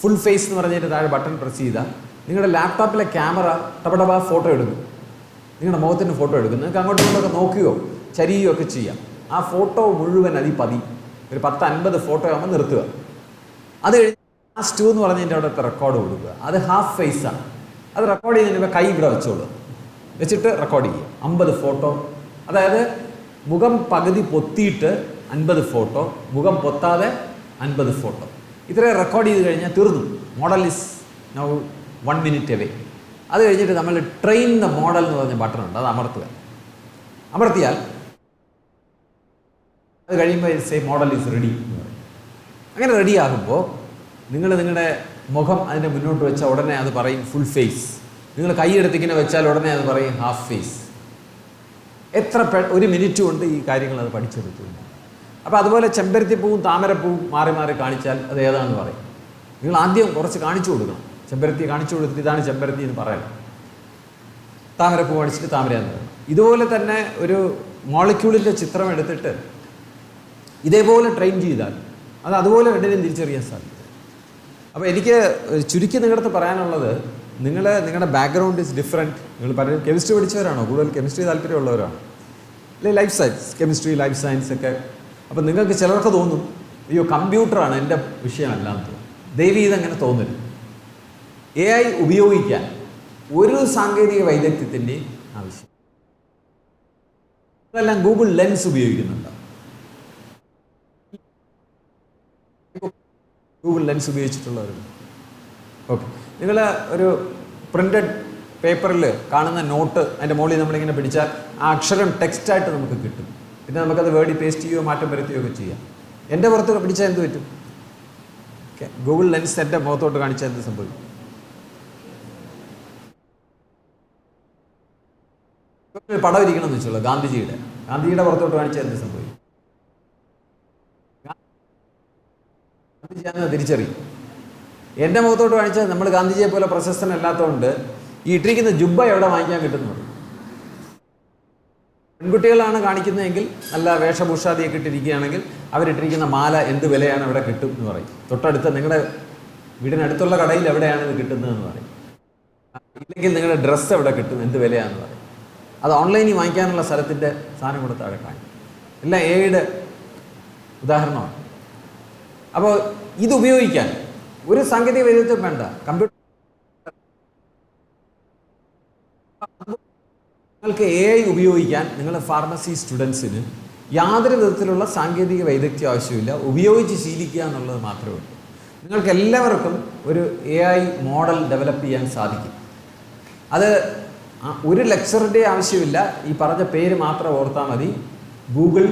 ഫുൾ ഫേസ് എന്ന് പറഞ്ഞിട്ട് താഴെ ബട്ടൺ പ്രസ് ചെയ്താൽ നിങ്ങളുടെ ലാപ്ടോപ്പിലെ ക്യാമറ ടപടപ ഫോട്ടോ എടുക്കും. നിങ്ങളുടെ മുഖത്തിൻ്റെ ഫോട്ടോ എടുക്കും. നിങ്ങൾക്ക് അങ്ങോട്ടും ഇങ്ങോട്ടൊക്കെ നോക്കുകയോ ചരിയുകയോ ഒക്കെ ചെയ്യാം. ആ ഫോട്ടോ മുഴുവൻ അതിൽ ഒരു 10-50 ഫോട്ടോ ആകുമ്പോൾ നിർത്തുക. അത് കഴിഞ്ഞ് Class 2 എന്ന് പറഞ്ഞതിൻ്റെ അവിടുത്തെ റെക്കോർഡ് കൊടുക്കുക. അത് ഹാഫ് ഫേസാണ്. അത് റെക്കോർഡ് ചെയ്യുന്നതിന് കൈ ഇവിടെ വെച്ചോളൂ, വെച്ചിട്ട് റെക്കോർഡ് ചെയ്യുക. 50 ഫോട്ടോ, അതായത് മുഖം പകുതി പൊത്തിയിട്ട് 50 ഫോട്ടോ, മുഖം പൊത്താതെ 50 ഫോട്ടോ. ഇത്രയും റെക്കോർഡ് ചെയ്ത് കഴിഞ്ഞാൽ തീർന്നു. Model is now 1 minute away. അത് കഴിഞ്ഞിട്ട് നമ്മൾ ട്രെയിൻ ദ മോഡൽ എന്ന് പറഞ്ഞ ബട്ടൺ ഉണ്ട്, അത് അമർത്തിയാൽ അത് കഴിയുമ്പോൾ മോഡൽ ഈസ് റെഡി എന്ന് പറയും. അങ്ങനെ റെഡി ആകുമ്പോൾ നിങ്ങളുടെ മുഖം അതിൻ്റെ മുന്നോട്ട് വെച്ചാൽ ഉടനെ അത് പറയും ഫുൾ ഫേസ്. നിങ്ങൾ കൈയെടുത്തിങ്ങനെ വെച്ചാൽ ഉടനെ അത് പറയും ഹാഫ് ഫേസ്. ഒരു മിനിറ്റ് കൊണ്ട് ഈ കാര്യങ്ങൾ അത് പഠിച്ചെടുത്തു. അപ്പോൾ അതുപോലെ ചെമ്പരത്തിപ്പൂവും താമരപ്പൂവും മാറി മാറി കാണിച്ചാൽ അത് ഏതാണെന്ന് പറയും. നിങ്ങൾ ആദ്യം കുറച്ച് കാണിച്ചു കൊടുക്കണം. ചെമ്പരത്തി കാണിച്ചു കൊടുത്തിട്ട് ഇതാണ് ചെമ്പരത്തി എന്ന് പറയണം. താമരപ്പൂ കാണിച്ചിട്ട് താമരയെന്ന് പറയണം. ഇതുപോലെ തന്നെ ഒരു മോളിക്യൂളിൻ്റെ ചിത്രം എടുത്തിട്ട് ഇതേപോലെ ട്രെയിൻ ചെയ്താൽ അത് അതുപോലെ രണ്ടിനും തിരിച്ചറിയാൻ സാധിക്കും. അപ്പോൾ എനിക്ക് ചുരുക്കി നിങ്ങളുടെ പറയാനുള്ളത്, നിങ്ങളുടെ ബാക്ക്ഗ്രൗണ്ട് ഈസ് ഡിഫറെൻറ്റ്. നിങ്ങൾ പലരും കെമിസ്ട്രി പഠിച്ചവരാണോ? കൂടുതൽ കെമിസ്ട്രി താല്പര്യമുള്ളവരാണോ? അല്ലെങ്കിൽ life science, chemistry, life science ഒക്കെ. അപ്പോൾ നിങ്ങൾക്ക് ചിലർക്ക് തോന്നും അയ്യോ കമ്പ്യൂട്ടറാണ് എൻ്റെ വിഷയമല്ലാന്ന് തോന്നും. ദയവ് ഇതങ്ങനെ തോന്നരുത്. AI ഉപയോഗിക്കാൻ ഒരു സാങ്കേതിക വൈദഗ്ധ്യത്തിൻ്റെയും ആവശ്യം. അതെല്ലാം ഗൂഗിൾ ലെൻസ് ഉപയോഗിക്കുന്നുണ്ട്. ഗൂഗിൾ ലെൻസ് ഉപയോഗിച്ചിട്ടുള്ളവരുണ്ട്. ഓക്കെ, നിങ്ങൾ ഒരു പ്രിൻ്റഡ് പേപ്പറിൽ കാണുന്ന നോട്ട് അതിൻ്റെ മുകളിൽ നമ്മളിങ്ങനെ പിടിച്ചാൽ ആ അക്ഷരം ടെക്സ്റ്റായിട്ട് നമുക്ക് കിട്ടും. പിന്നെ നമുക്കത് വേർഡിൽ പേസ്റ്റ് ചെയ്യുകയോ മാറ്റം വരുത്തുകയോ ഒക്കെ ചെയ്യാം. എൻ്റെ പുറത്ത് പിടിച്ചാൽ എന്ത് പറ്റും? ഓക്കെ, ഗൂഗിൾ ലെൻസ് എൻ്റെ മുഖത്തോട്ട് കാണിച്ചാൽ എന്ത് സംഭവിക്കും? പടം ഇരിക്കണം എന്ന് വെച്ചോളൂ, ഗാന്ധിജിയുടെ പുറത്തോട്ട് കാണിച്ചാൽ എന്ത് സംഭവിക്കും? ഗാന്ധിജിയാണെന്ന് തിരിച്ചറിയും. എൻ്റെ മുഖത്തോട്ട് കാണിച്ചാൽ നമ്മൾ ഗാന്ധിജിയെ പോലെ പ്രശസ്തനല്ലാത്തതുകൊണ്ട് ഈ ഇട്ടിരിക്കുന്ന ജുബ്ബ എവിടെ വാങ്ങിക്കാൻ കിട്ടുന്നുണ്ട്. പെൺകുട്ടികളാണ് കാണിക്കുന്നതെങ്കിൽ നല്ല വേഷഭൂഷാദിയൊക്കെ ഇട്ടിരിക്കുകയാണെങ്കിൽ അവരിട്ടിരിക്കുന്ന മാല എന്ത് വിലയാണ് അവിടെ കിട്ടും എന്ന് പറയും. തൊട്ടടുത്ത നിങ്ങളുടെ വീടിനടുത്തുള്ള കടയിൽ എവിടെയാണ് ഇത് കിട്ടുന്നതെന്ന് പറയും. ഇല്ലെങ്കിൽ നിങ്ങളുടെ ഡ്രസ്സ് എവിടെ കിട്ടും, എന്ത് വിലയാണെന്ന് പറയും. അത് ഓൺലൈനിൽ വാങ്ങിക്കാനുള്ള സ്ഥലത്തിൻ്റെ സാധനം കൂടെ താഴെ കാണിക്കും. എല്ലാം AI ഉദാഹരണമാണ്. അപ്പോൾ ഇത് ഉപയോഗിക്കാൻ ഒരു സാങ്കേതിക വൈദഗ്ധ്യം വേണ്ട. കമ്പ്യൂട്ടർ നിങ്ങൾക്ക് AI ഉപയോഗിക്കാൻ നിങ്ങളുടെ ഫാർമസി സ്റ്റുഡൻസിന് യാതൊരു വിധത്തിലുള്ള സാങ്കേതിക വൈദഗ്ധ്യം ആവശ്യമില്ല. ഉപയോഗിച്ച് ശീലിക്കുക എന്നുള്ളത് മാത്രമേ ഉള്ളൂ. നിങ്ങൾക്ക് എല്ലാവർക്കും ഒരു AI മോഡൽ ഡെവലപ്പ് ചെയ്യാൻ സാധിക്കും. അത് ഒരു ലെക്ചറിൻ്റെ ആവശ്യമില്ല. ഈ പറഞ്ഞ പേര് മാത്രം ഓർത്താൽ മതി, ഗൂഗിൾ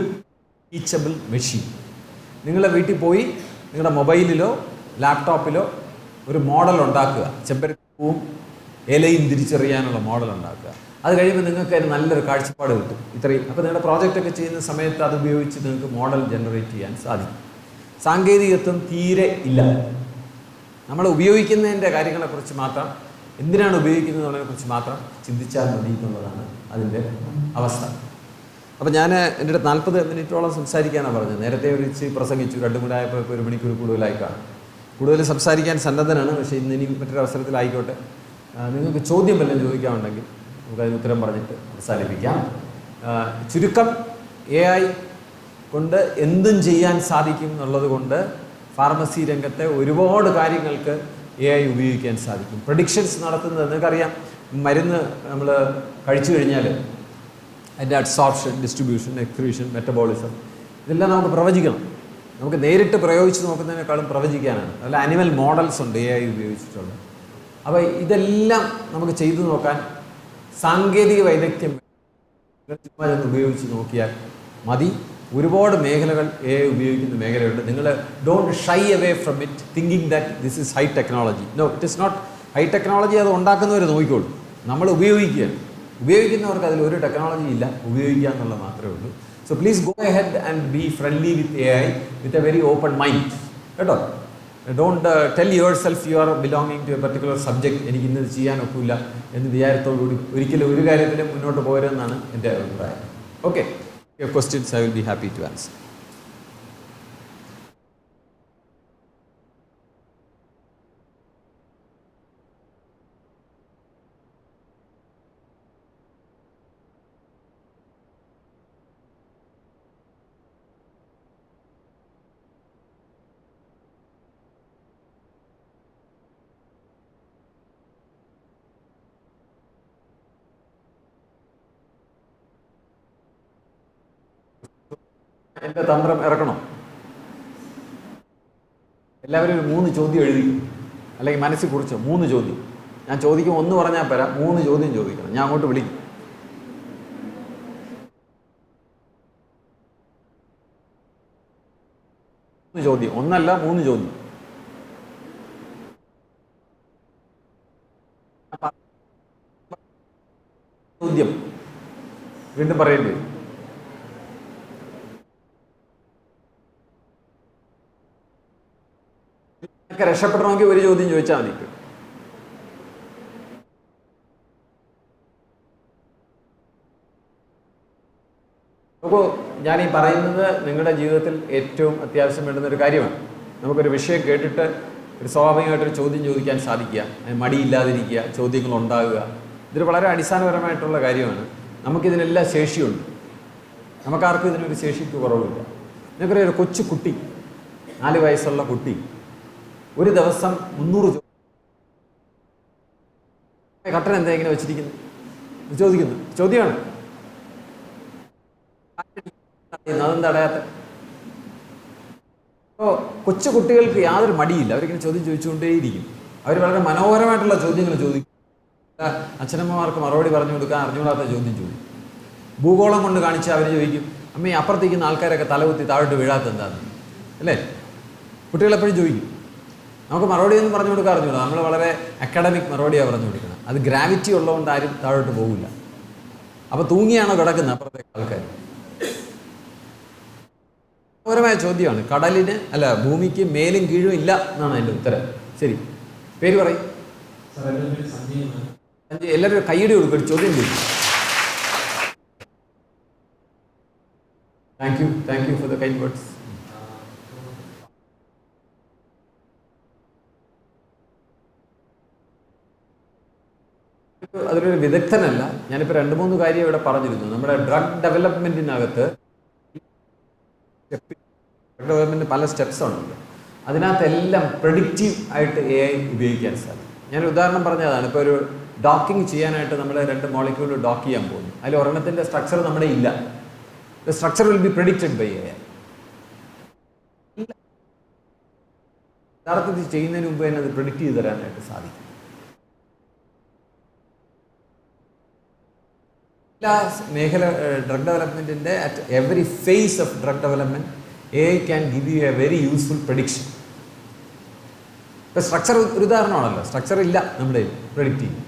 ടീച്ചബിൾ മെഷീൻ. നിങ്ങളുടെ വീട്ടിൽ പോയി നിങ്ങളുടെ മൊബൈലിലോ ലാപ്ടോപ്പിലോ ഒരു മോഡൽ ഉണ്ടാക്കുക. ചെമ്പരത്തിപ്പൂവും ഇലയും തിരിച്ചറിയാനുള്ള മോഡൽ ഉണ്ടാക്കുക. അത് കഴിയുമ്പോൾ നിങ്ങൾക്ക് അതിന് നല്ലൊരു കാഴ്ചപ്പാട് കിട്ടും. ഇത്രയും അപ്പോൾ നിങ്ങളുടെ പ്രോജക്റ്റൊക്കെ ചെയ്യുന്ന സമയത്ത് അത് ഉപയോഗിച്ച് നിങ്ങൾക്ക് മോഡൽ ജനറേറ്റ് ചെയ്യാൻ സാധിക്കും. സാങ്കേതികത്വം തീരെ ഇല്ല. നമ്മൾ ഉപയോഗിക്കുന്നതിൻ്റെ കാര്യങ്ങളെക്കുറിച്ച് മാത്രം, എന്തിനാണ് ഉപയോഗിക്കുന്നതിനെക്കുറിച്ച് മാത്രം ചിന്തിച്ചാൽ മതി എന്നുള്ളതാണ് അതിൻ്റെ അവസ്ഥ. അപ്പോൾ ഞാൻ എൻ്റെ അടുത്ത് 40 മിനിറ്റോളം സംസാരിക്കാനാണ് പറഞ്ഞത്. നേരത്തെ ഒരു പ്രസംഗിച്ചു, 2 കൂടെ ആയപ്പോൾ 1 മണിക്കൂർ കൂടുതലായി കാണും. കൂടുതൽ സംസാരിക്കാൻ സന്നദ്ധനാണ്. പക്ഷേ ഇനി മറ്റൊരു അവസരത്തിലായിക്കോട്ടെ. നിങ്ങൾക്ക് ചോദ്യം വല്ലതും ചോദിക്കാനുണ്ടെങ്കിൽ നമുക്കതിന് ഉത്തരം പറഞ്ഞിട്ട് അവസാനിപ്പിക്കാം. ചുരുക്കം, AI കൊണ്ട് എന്തും ചെയ്യാൻ സാധിക്കും എന്നുള്ളത് കൊണ്ട് ഫാർമസി രംഗത്തെ ഒരുപാട് കാര്യങ്ങൾക്ക് AI ഉപയോഗിക്കാൻ സാധിക്കും. പ്രഡിക്ഷൻസ് നടത്തുന്നത് നിങ്ങൾക്കറിയാം. മരുന്ന് നമ്മൾ കഴിച്ചു കഴിഞ്ഞാൽ അതിൻ്റെ അബ്സോർപ്ഷൻ, ഡിസ്ട്രിബ്യൂഷൻ, എക്സ്ക്രീഷൻ, മെറ്റബോളിസം ഇതെല്ലാം നമുക്ക് പ്രവചിക്കണം. നമുക്ക് നേരിട്ട് പ്രയോഗിച്ച് നോക്കുന്നതിനേക്കാളും പ്രവചിക്കാനാണ്. അല്ല, ആനിമൽ മോഡൽസ് ഉണ്ട് AI ഉപയോഗിച്ചിട്ടുള്ളത്. അപ്പോൾ ഇതെല്ലാം നമുക്ക് ചെയ്തു നോക്കാൻ സാങ്കേതിക വൈദഗ്ധ്യം ചുമ്മാ ഉപയോഗിച്ച് നോക്കിയാൽ മതി. ഒരുപാട് മേഖലകൾ AI ഉപയോഗിക്കുന്ന മേഖലയുണ്ട്. നിങ്ങൾ don't shy away from it thinking that this is high technology. No, it is not high technology. അത് ഉണ്ടാക്കുന്നവർ നോക്കിക്കോളൂ. നമ്മൾ ഉപയോഗിക്കുകയാണ്. ഉപയോഗിക്കുന്നവർക്ക് അതിൽ ഒരു ടെക്നോളജി ഇല്ല, ഉപയോഗിക്കുക എന്നുള്ളത് മാത്രമേ ഉള്ളൂ. So please go ahead and be friendly with AI with a very open mind. കേട്ടോ, don't tell yourself you are belonging to a particular subject. എനിക്ക് ഇന്നത് ചെയ്യാനൊക്കില്ല എന്ന് വിചാരത്തോടുകൂടി ഒരിക്കലും ഒരു കാര്യത്തിലും മുന്നോട്ട് പോരുമെന്നാണ് എൻ്റെ അഭിപ്രായം. Okay, your questions I will be happy to answer. എൻ്റെ തന്ത്രം ഇറക്കണം. എല്ലാവരും ഒരു 3 ചോദ്യം എഴുതി, അല്ലെങ്കിൽ മനസ്സിൽ കുറിച്ചോ 3 ചോദ്യം. ഞാൻ ചോദിക്കും 1 പറഞ്ഞാൽ പോരാ, 3 ചോദ്യം ചോദിക്കണം. ഞാൻ അങ്ങോട്ട് വിളിക്കും. ചോദ്യം 1 അല്ല, 3 ചോദ്യം. ചോദ്യം വീണ്ടും പറയേണ്ടി വരും. രക്ഷപ്പെടണമെങ്കിൽ ഒരു ചോദ്യം ചോദിച്ചാൽ മതി. അപ്പോൾ ഞാൻ ഈ പറയുന്നത് നിങ്ങളുടെ ജീവിതത്തിൽ ഏറ്റവും അത്യാവശ്യം വേണ്ടുന്ന ഒരു കാര്യമാണ്. നമുക്കൊരു വിഷയം കേട്ടിട്ട് ഒരു സ്വാഭാവികമായിട്ടൊരു ചോദ്യം ചോദിക്കാൻ സാധിക്കുക, മടിയില്ലാതിരിക്കുക, ചോദ്യങ്ങൾ ഉണ്ടാകുക. ഇതൊരു വളരെ അടിസ്ഥാനപരമായിട്ടുള്ള കാര്യമാണ്. നമുക്കിതിനെല്ലാം ശേഷിയുണ്ട്. നമുക്കാർക്കും ഇതിനൊരു ശേഷിക്ക് കുറവില്ല. നിങ്ങൾക്കറിയാം, ഒരു കൊച്ചു കുട്ടി 4 വയസ്സുള്ള കുട്ടി ഒരു ദിവസം 300 കട്ടൻ എന്താ ഇങ്ങനെ വെച്ചിരിക്കുന്നു ചോദിക്കുന്നു. ചോദ്യമാണ്. അതെന്താ അടയാത്ത? അപ്പോൾ കൊച്ചു കുട്ടികൾക്ക് യാതൊരു മടിയില്ല. അവരിങ്ങനെ ചോദ്യം ചോദിച്ചുകൊണ്ടേയിരിക്കും. അവർ വളരെ മനോഹരമായിട്ടുള്ള ചോദ്യങ്ങൾ ചോദിക്കും. അച്ഛനമ്മമാർക്ക് മറുപടി പറഞ്ഞു കൊടുക്കാൻ അറിഞ്ഞുകൂടാത്ത ചോദ്യം ചോദിക്കും. ഭൂഗോളം കൊണ്ട് കാണിച്ച് അവർ ചോദിക്കും, അമ്മ അപ്പുറത്തേക്കുന്ന ആൾക്കാരൊക്കെ തലകുത്തി താഴോട്ട് വീഴാത്ത എന്താണെന്ന്, അല്ലേ? കുട്ടികളെപ്പോഴും ചോദിക്കും. നമുക്ക് മറുപടി ഒന്നും പറഞ്ഞു കൊടുക്കാൻ അറിഞ്ഞൂടാ. നമ്മൾ വളരെ അക്കാഡമിക് മറുപടിയാണ് പറഞ്ഞു കൊടുക്കണം. അത് ഗ്രാവിറ്റി ഉള്ളതുകൊണ്ട് ആരും താഴോട്ട് പോകില്ല. അപ്പോൾ തൂങ്ങിയാണോ കിടക്കുന്നത് അപ്പുറത്തേക്ക് ആൾക്കാർ? മനോഹരമായ ചോദ്യമാണ്. കടലിന് ഭൂമിക്ക് മേലും കീഴും ഇല്ല എന്നാണ് അതിൻ്റെ ഉത്തരം. ശരി, പേര് പറയും. എല്ലാവരും കൈയ്യടി കൊടുക്കും. ചോദ്യം ചോദിക്കും. Thank you for the kind words. അതിലൊരു വിദഗ്ധനല്ല. ഞാനിപ്പോൾ 2-3 കാര്യം ഇവിടെ പറഞ്ഞിരുന്നു. നമ്മുടെ ഡ്രഗ് ഡെവലപ്മെൻറ്റിനകത്ത് പല സ്റ്റെപ്സ് ഉണ്ടല്ലോ. അതിനകത്തെല്ലാം പ്രെഡിക്റ്റീവ് ആയിട്ട് AI ഉപയോഗിക്കാൻ സാധിക്കും. ഞാനൊരു ഉദാഹരണം പറഞ്ഞതാണ്. ഇപ്പോൾ ഒരു ഡോക്കിങ് ചെയ്യാനായിട്ട് നമ്മൾ 2 മോളിക്യൂൾ ഡോക്ക് ചെയ്യാൻ പോകുന്നു. അതിൽ ഒരെണ്ണത്തിൻ്റെ സ്ട്രക്ചർ നമ്മുടെ ഇല്ല. The structure will be predicted by AI. യഥാർത്ഥത്തിൽ ചെയ്യുന്നതിന് മുമ്പ് തന്നെ അത് പ്രെഡിക്റ്റ് ചെയ്ത് തരാനായിട്ട് സാധിക്കും. എല്ലാ മേഖല ഡ്രഗ് ഡെവലപ്മെൻറ്റിൻ്റെ at every phase of drug development AI can give you a very useful prediction. ഇപ്പോൾ സ്ട്രക്ചർ ഒരു ഉദാഹരണമാണല്ലോ. സ്ട്രക്ചർ ഇല്ല നമ്മുടെ പ്രെഡിക്റ്റ് ചെയ്യും.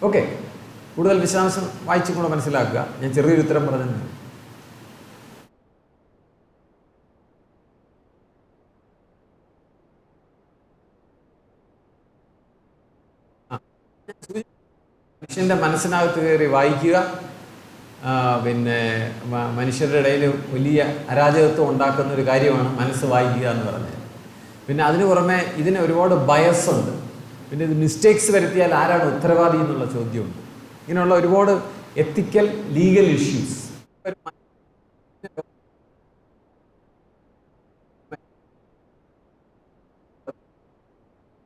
ഓക്കെ, കൂടുതൽ വിശദാംശം വായിച്ചും കൂടെ മനസ്സിലാക്കുക. ഞാൻ ചെറിയൊരു ഉത്തരം പറഞ്ഞു. മനുഷ്യൻ്റെ മനസ്സിനകത്ത് കയറി വായിക്കുക. പിന്നെ മനുഷ്യരുടെ ഇടയിൽ വലിയ അരാജകത്വം ഉണ്ടാക്കുന്ന ഒരു കാര്യമാണ് മനസ്സ് വായിക്കുക എന്ന് പറഞ്ഞത്. പിന്നെ അതിന് പുറമെ ഇതിന് ഒരുപാട് ബയസ് ഉണ്ട്. പിന്നെ ഇത് മിസ്റ്റേക്സ് വരുത്തിയാൽ ആരാണ് ഉത്തരവാദി എന്നുള്ള ചോദ്യമുണ്ട്. ഇങ്ങനെയുള്ള ഒരുപാട് എത്തിക്കൽ ലീഗൽ ഇഷ്യൂസ്.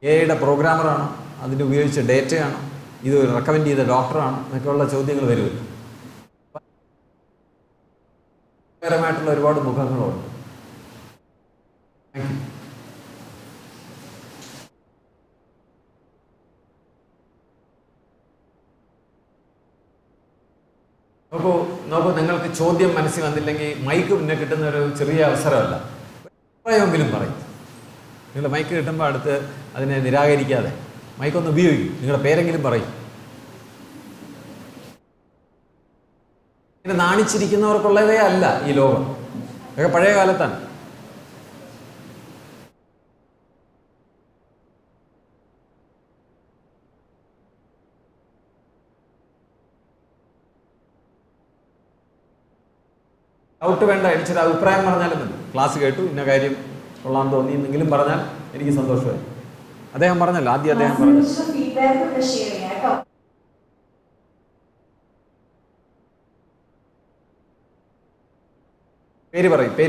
AI-യുടെ പ്രോഗ്രാമറാണോ, അതിന് ഉപയോഗിച്ച ഡേറ്റയാണോ, ഇത് റെക്കമെൻഡ് ചെയ്ത ഡോക്ടറാണോ എന്നൊക്കെയുള്ള ചോദ്യങ്ങൾ വരുമല്ലോ. പരമായിട്ടുള്ള ഒരുപാട് മുഖങ്ങളുണ്ട്. Thank you. നോക്കൂ, നിങ്ങൾക്ക് ചോദ്യം മനസ്സിൽ വന്നില്ലെങ്കിൽ മൈക്ക് പിന്നെ കിട്ടുന്ന ഒരു ചെറിയ അവസരമല്ല. എങ്കിലും പറയും. നിങ്ങൾ മൈക്ക് കിട്ടുമ്പോൾ അടുത്ത് അതിനെ നിരാകരിക്കാതെ മൈക്കൊന്ന് ഉപയോഗിക്കും. നിങ്ങളുടെ പേരെങ്കിലും പറയും. ഇങ്ങനെ നാണിച്ചിരിക്കുന്നവർക്കുള്ളതേ അല്ല ഈ ലോകം. ഇതൊക്കെ പഴയ കാലത്താണ്. ഡൗട്ട് വേണ്ട, എനിക്കൊരു അഭിപ്രായം പറഞ്ഞാലും മതി. ക്ലാസ് കേട്ടു, ഇന്ന കാര്യം കൊള്ളാൻ തോന്നി എന്നെങ്കിലും പറഞ്ഞാൽ എനിക്ക് സന്തോഷമായി. അദ്ദേഹം പറഞ്ഞല്ലോ, ആദ്യം അദ്ദേഹം പറഞ്ഞു. പേര്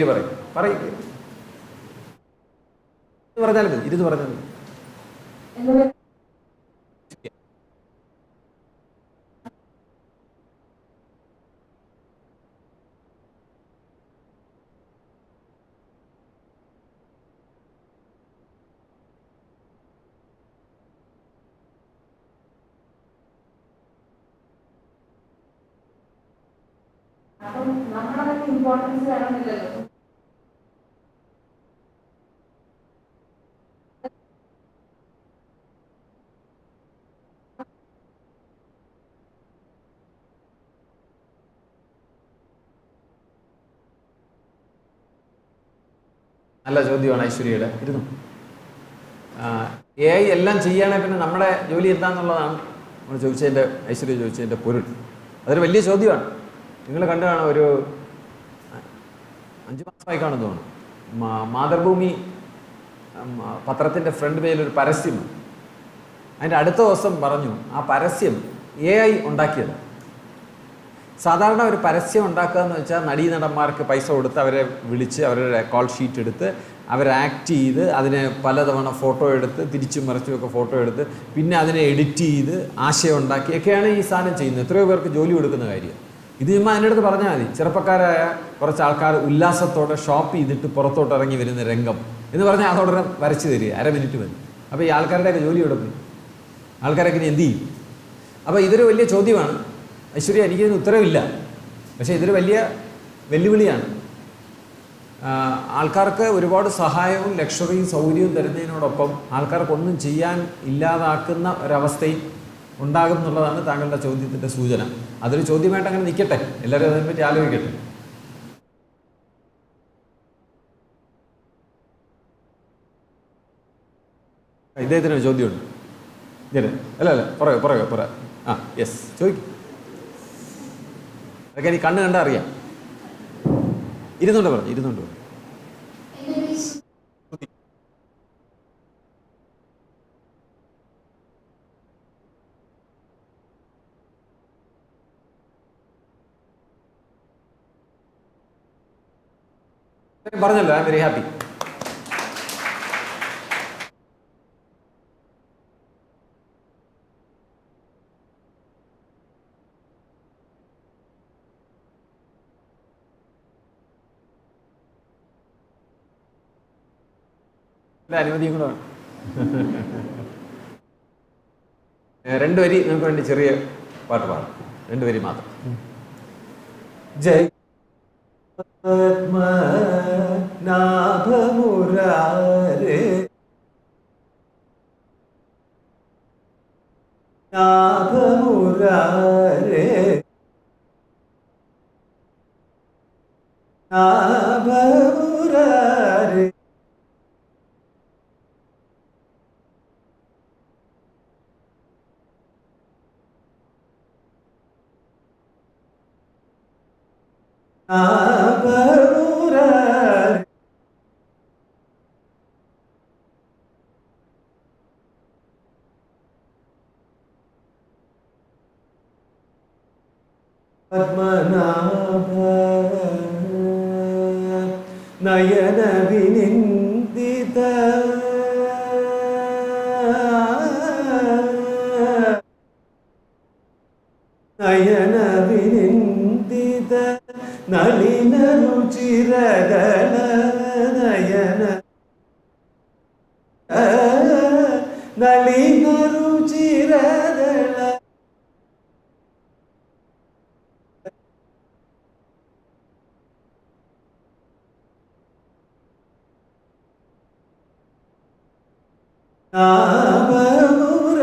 പറയും പറഞ്ഞാലും മതി. ഇരുന്ന് പറഞ്ഞാൽ മതി. ഇമ്പോർട്ടൻസ് വേണമെന്നില്ലല്ലോ. നല്ല ചോദ്യമാണ് ഐശ്വര്യയുടെ. ഇരുന്നു. AI എല്ലാം ചെയ്യുകയാണെങ്കിൽ പിന്നെ നമ്മുടെ ജോലി എന്താണെന്നുള്ളതാണ് നമ്മൾ ചോദിച്ചതിൻ്റെ, ഐശ്വര്യ ചോദിച്ചതിൻ്റെ പൊരുൾ. അതൊരു വലിയ ചോദ്യമാണ്. നിങ്ങൾ കണ്ടു കാണാം, ഒരു 5 മാസമായി കാണുന്നു തോന്നുന്നു. മാതൃഭൂമി പത്രത്തിൻ്റെ ഫ്രണ്ട് പേജിലൊരു പരസ്യം. അതിൻ്റെ അടുത്ത ദിവസം പറഞ്ഞു ആ പരസ്യം AI ഉണ്ടാക്കിയത്. സാധാരണ ഒരു പരസ്യം ഉണ്ടാക്കുക എന്ന് വെച്ചാൽ നടീനടന്മാർക്ക് പൈസ കൊടുത്ത് അവരെ വിളിച്ച് അവരുടെ കോൾ ഷീറ്റ് എടുത്ത് അവർ ആക്ട് ചെയ്ത് അതിനെ പലതവണ ഫോട്ടോ എടുത്ത് തിരിച്ചും മറിച്ചുമൊക്കെ ഫോട്ടോ എടുത്ത് പിന്നെ അതിനെ എഡിറ്റ് ചെയ്ത് ആശയം ഉണ്ടാക്കിയൊക്കെയാണ് ഈ സാധനം ചെയ്യുന്നത്. എത്രയോ പേർക്ക് ജോലി കൊടുക്കുന്ന കാര്യം. ഇത് ചുമ്മാ എൻ്റെ അടുത്ത് പറഞ്ഞാൽ മതി. ചെറുപ്പക്കാരായ കുറച്ച് ആൾക്കാർ ഉല്ലാസത്തോടെ ഷോപ്പ് ചെയ്തിട്ട് പുറത്തോട്ട് ഇറങ്ങി വരുന്ന രംഗം എന്ന് പറഞ്ഞാൽ അതോടെ വരച്ച് തരിക, 1/2 മിനിറ്റ് മതി. അപ്പോൾ ഈ ആൾക്കാരുടെയൊക്കെ ജോലി കൊടുക്കും. ആൾക്കാരൊക്കെ ഇനി എന്ത് ചെയ്യും? അപ്പോൾ ഇതൊരു വലിയ ചോദ്യമാണ് ഐശ്വര്യ. എനിക്കിതിന് ഉത്തരവില്ല. പക്ഷേ ഇതൊരു വലിയ വെല്ലുവിളിയാണ്. ആൾക്കാർക്ക് ഒരുപാട് സഹായവും ലക്ഷറിയും സൗകര്യവും തരുന്നതിനോടൊപ്പം ആൾക്കാർക്കൊന്നും ചെയ്യാൻ ഇല്ലാതാക്കുന്ന ഒരവസ്ഥയും ഉണ്ടാകും എന്നുള്ളതാണ് താങ്കളുടെ ചോദ്യത്തിൻ്റെ സൂചന. അതൊരു ചോദ്യമായിട്ട് അങ്ങനെ നിൽക്കട്ടെ, എല്ലാവരും അതിനെപ്പറ്റി ആലോചിക്കട്ടെ. ഇദ്ദേഹത്തിനൊരു ചോദ്യമുണ്ട്. അല്ല പറയാം. യെസ്, ചോദിക്കും. അതൊക്കെ എനിക്ക് കണ്ണ് കണ്ടാൽ അറിയാം. ഇരുന്നുണ്ട് പറഞ്ഞു. പറഞ്ഞല്ലോ, ഐ എം വെരി ഹാപ്പി. അനുമതിയും കൂടെ വേണം. 2 വരി നമുക്ക് വേണ്ടി ചെറിയ പാട്ട് പാടാം. 2 വരി മാത്രം. ജയ നാഭമുരാരേ നാഭമുരാരേ നാഭമുരാരേ പത്മനാഭ നയന വിനിന്ദിത നയന വിനിന്ദിത നളിന രുചിരദള നയന നളിന രുചിരദള നാഭമുരാരേ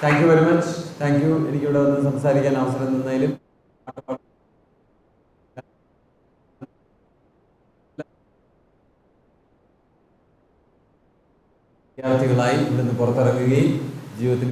thank you very much. Thank you എനിക്കിവിടെ വന്ന് സംസാരിക്കാൻ അവസരം തന്നതിലും. വിദ്യാർത്ഥികളായി ഇവിടുന്ന് പുറത്തിറങ്ങുകയും ജീവിതത്തിൽ